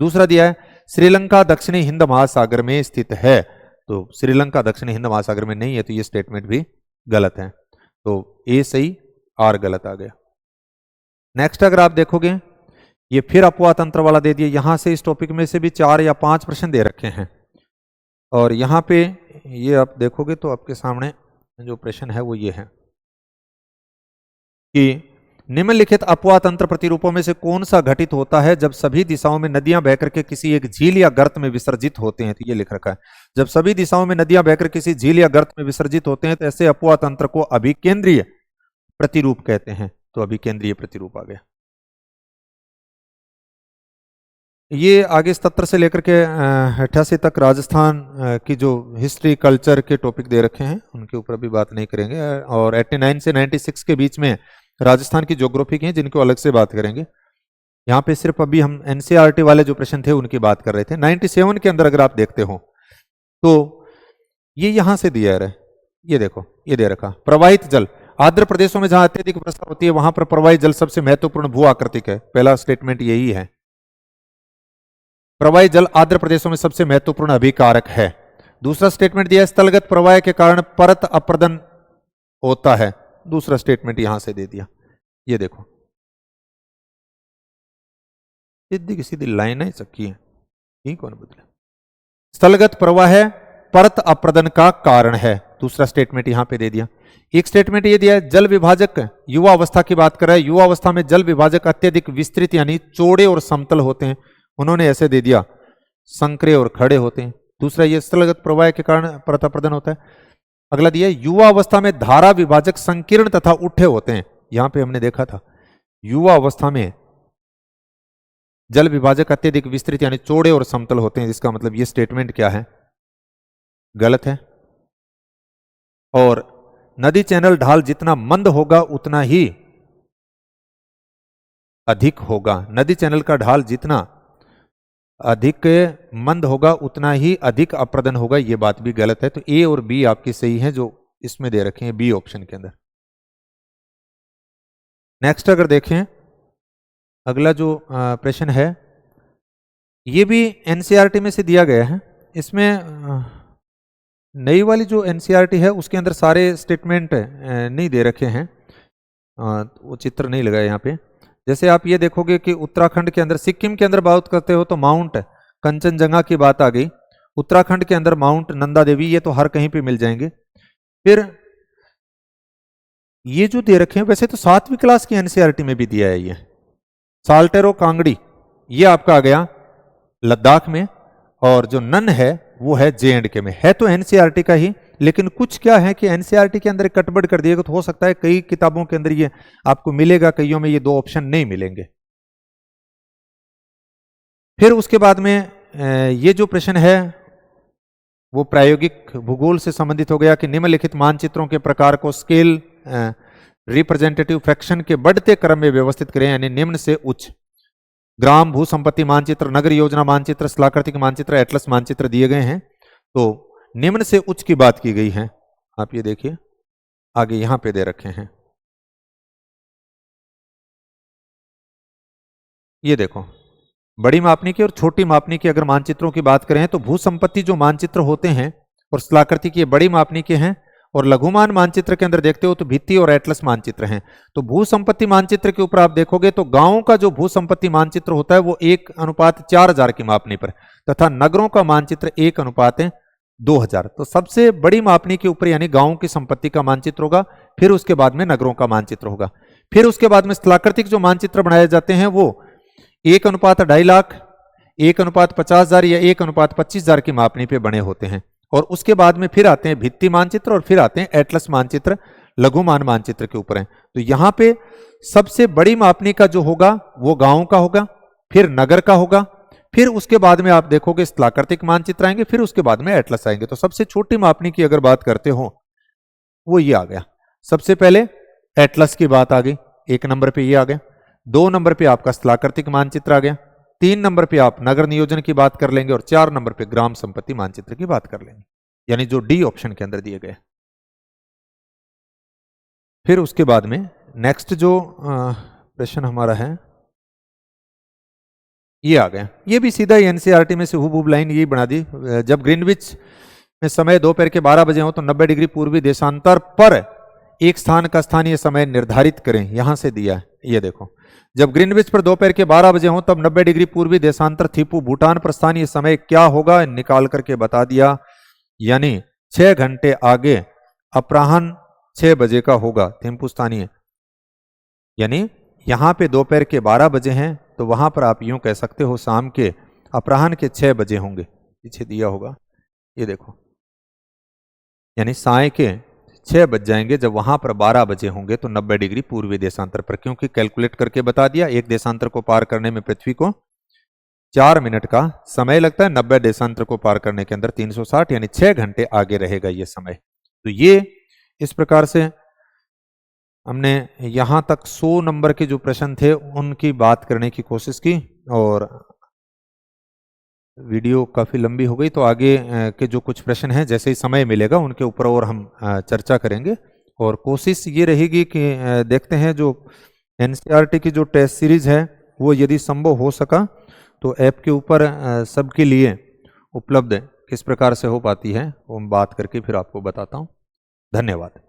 दूसरा दिया है श्रीलंका दक्षिणी हिंद महासागर में स्थित है। तो श्रीलंका दक्षिणी हिंद महासागर में नहीं है, तो ये स्टेटमेंट भी गलत है। तो ए सही, आर गलत आ गया। नेक्स्ट अगर आप देखोगे, ये फिर अपवाद तंत्र वाला दे दिया। यहां से इस टॉपिक में से भी 4 या 5 प्रश्न दे रखे हैं, और यहां पे ये आप देखोगे तो आपके सामने जो प्रश्न है वो ये है कि निम्नलिखित अपवाद तंत्र प्रतिरूपों में से कौन सा घटित होता है जब सभी दिशाओं में नदियां बहकर के किसी एक झील या गर्त में विसर्जित होते हैं? तो ये लिख रखा है, जब सभी दिशाओं में नदियां बहकर किसी झील या गर्त में विसर्जित होते हैं तो ऐसे अपवाद तंत्र को अभिकेंद्रीय प्रतिरूप कहते हैं। तो अभिकेंद्रीय प्रतिरूप आ गया। ये आगे 77 से लेकर के 88 तक राजस्थान की जो हिस्ट्री कल्चर के टॉपिक दे रखे हैं उनके ऊपर भी बात नहीं करेंगे, और 89 से 96 के बीच में राजस्थान की ज्योग्राफी की हैं जिनको अलग से बात करेंगे। यहाँ पे सिर्फ अभी हम एनसीईआरटी वाले जो प्रश्न थे उनकी बात कर रहे थे। 97 के अंदर अगर आप देखते हो तो ये यहां से दिया है, ये देखो, ये दे रखा, प्रवाहित जल आर्द्र प्रदेशों में जहां अत्यधिक वर्षा होती है वहां पर प्रवाहित जल सबसे महत्वपूर्ण भू आकृतिक है। पहला स्टेटमेंट यही है, प्रवाही जल आर्द्र प्रदेशों में सबसे महत्वपूर्ण अभिकारक है। दूसरा स्टेटमेंट दिया है स्थलगत प्रवाह के कारण परत अप्रदन होता है। दूसरा स्टेटमेंट यहां से दे दिया, ये देखो, सीधी की सीधी लाइन है चक्की है, ठीक कौन बदले, स्थलगत प्रवाह है परत अप्रदन का कारण है। दूसरा स्टेटमेंट यहां पे दे दिया। एक स्टेटमेंट ये दिया है जल विभाजक युवा अवस्था की बात कर रहा है, युवा अवस्था में जल विभाजक अत्यधिक विस्तृत यानी चौड़े और समतल होते हैं। उन्होंने ऐसे दे दिया संकरे और खड़े होते हैं। दूसरा ये स्थलगत प्रवाह के कारण परत अप्रदन होता है। अगला दिया युवा अवस्था में धारा विभाजक संकीर्ण तथा उठे होते हैं। यहां पे हमने देखा था युवा अवस्था में जल विभाजक अत्यधिक विस्तृत यानी चौड़े और समतल होते हैं। इसका मतलब ये स्टेटमेंट क्या है, गलत है। और नदी चैनल ढाल जितना मंद होगा उतना ही अधिक होगा। नदी चैनल का ढाल जितना अधिक मंद होगा उतना ही अधिक अप्रदन होगा, ये बात भी गलत है। तो ए और बी आपकी सही है जो इसमें दे रखे हैं बी ऑप्शन के अंदर। नेक्स्ट अगर देखें अगला जो प्रश्न है ये भी एनसीईआरटी में से दिया गया है। इसमें नई वाली जो एनसीईआरटी है उसके अंदर सारे स्टेटमेंट नहीं दे रखे हैं, वो चित्र नहीं लगा यहाँ पे। जैसे आप ये देखोगे कि उत्तराखंड के अंदर, सिक्किम के अंदर बात करते हो तो माउंट कंचनजंगा की बात आ गई, उत्तराखंड के अंदर माउंट नंदा देवी, ये तो हर कहीं पे मिल जाएंगे। फिर ये जो दे रखे हैं वैसे तो 7वीं क्लास की एनसीईआरटी में भी दिया है, ये साल्टेरो कांगड़ी ये आपका आ गया लद्दाख में, और जो नन है वो है जे&के में। है तो एनसीईआरटी का ही, लेकिन कुछ क्या है कि एनसीईआरटी के अंदर कटबड़ कर दिएगा तो हो सकता है कई किताबों के अंदर ये आपको मिलेगा, कईयों में ये 2 ऑप्शन नहीं मिलेंगे। फिर उसके बाद में ये जो प्रश्न है वो प्रायोगिक भूगोल से संबंधित हो गया कि निम्नलिखित मानचित्रों के प्रकार को स्केल रिप्रेजेंटेटिव फ्रैक्शन के बढ़ते क्रम में व्यवस्थित करें, यानी निम्न से उच्च। ग्राम भू संपत्ति मानचित्र, नगर योजना मानचित्र, स्थलाकृतिक मानचित्र, एटलस मानचित्र दिए गए हैं। तो निम्न से उच्च की बात की गई है, आप ये देखिए आगे यहां पे दे रखे हैं। ये देखो बड़ी मापनी की और छोटी मापनी की अगर मानचित्रों की बात करें तो भू संपत्ति जो मानचित्र होते हैं और स्थलाकृतिक ये बड़ी मापनी के हैं, और लघुमान मानचित्र के अंदर देखते हो तो भित्ति और एटलस मानचित्र हैं। तो भू संपत्ति मानचित्र के ऊपर आप देखोगे तो गांवों का जो भू संपत्ति मानचित्र होता है वो 1:4000 की मापनी पर, तथा नगरों का मानचित्र 1:2000। तो सबसे बड़ी मापनी के ऊपर यानी गांवों की संपत्ति का मानचित्र होगा, फिर उसके बाद में नगरों का मानचित्र होगा। फिर उसके बाद में स्थलाकृतिक जो मानचित्र बनाए जाते हैं वो 1:2.5 लाख, 1:50,000 या 1:25,000 की मापनी पे बने होते हैं। और उसके बाद में फिर आते हैं भित्ति मानचित्र और फिर आते हैं एटलस मानचित्र, लघुमान मानचित्र के ऊपर हैं। तो यहां पे सबसे बड़ी मापनी का जो होगा वो गांवों का होगा, फिर नगर का होगा, फिर उसके बाद में आप देखोगे स्थलाकृतिक मानचित्र आएंगे, फिर उसके बाद में एटलस आएंगे। तो सबसे छोटी मापनी की अगर बात करते हो वो ये आ गया। सबसे पहले एटलस की बात आ गई, 1 नंबर पे ये आ गया। 2 नंबर पे आपका स्थलाकृतिक मानचित्र आ गया। 3 नंबर पे आप नगर नियोजन की बात कर लेंगे और 4 नंबर पे ग्राम संपत्ति मानचित्र की बात कर लेंगे, यानी जो डी ऑप्शन के अंदर दिए गए। फिर उसके बाद में नेक्स्ट जो प्रश्न हमारा है ये आ गया। ये भी सीधा एनसीईआरटी में से हुबहू लाइन यही बना दी। जब ग्रीनविच में समय दोपहर के 12 बजे हो तो 90 डिग्री पूर्वी देशांतर पर एक स्थान का स्थानीय समय निर्धारित करें, यहां से दिया है। ये देखो जब ग्रीनविच पर दोपहर के 12 बजे हो तब 90 डिग्री पूर्वी देशांतर थिम्पू भूटान पर स्थानीय समय क्या होगा, निकाल करके बता दिया, यानी 6 घंटे आगे अपराह्न 6 बजे का था थिम्पू स्थानीय, यानी यहां पे दोपहर के 12 बजे हैं तो वहां पर आप यूं कह सकते हो शाम के अपराह्न के 6 बजे होंगे, पीछे दिया होगा ये देखो, यानी साय के 6 बज जाएंगे जब वहां पर 12 बजे होंगे तो 90 डिग्री पूर्वी देशांतर पर, क्योंकि कैलकुलेट करके बता दिया एक देशांतर को पार करने में पृथ्वी को 4 मिनट का समय लगता है, 90 देशांतर को पार करने के अंदर 360, यानी 6 घंटे आगे रहेगा ये समय। तो ये इस प्रकार से हमने यहां तक 100 नंबर के जो प्रश्न थे उनकी बात करने की कोशिश की, और वीडियो काफ़ी लंबी हो गई तो आगे के जो कुछ प्रश्न हैं जैसे ही समय मिलेगा उनके ऊपर और हम चर्चा करेंगे। और कोशिश ये रहेगी कि देखते हैं जो एनसीईआरटी की जो टेस्ट सीरीज है वो यदि संभव हो सका तो ऐप के ऊपर सबके लिए उपलब्ध किस प्रकार से हो पाती है वो हम बात करके फिर आपको बताता हूँ। धन्यवाद।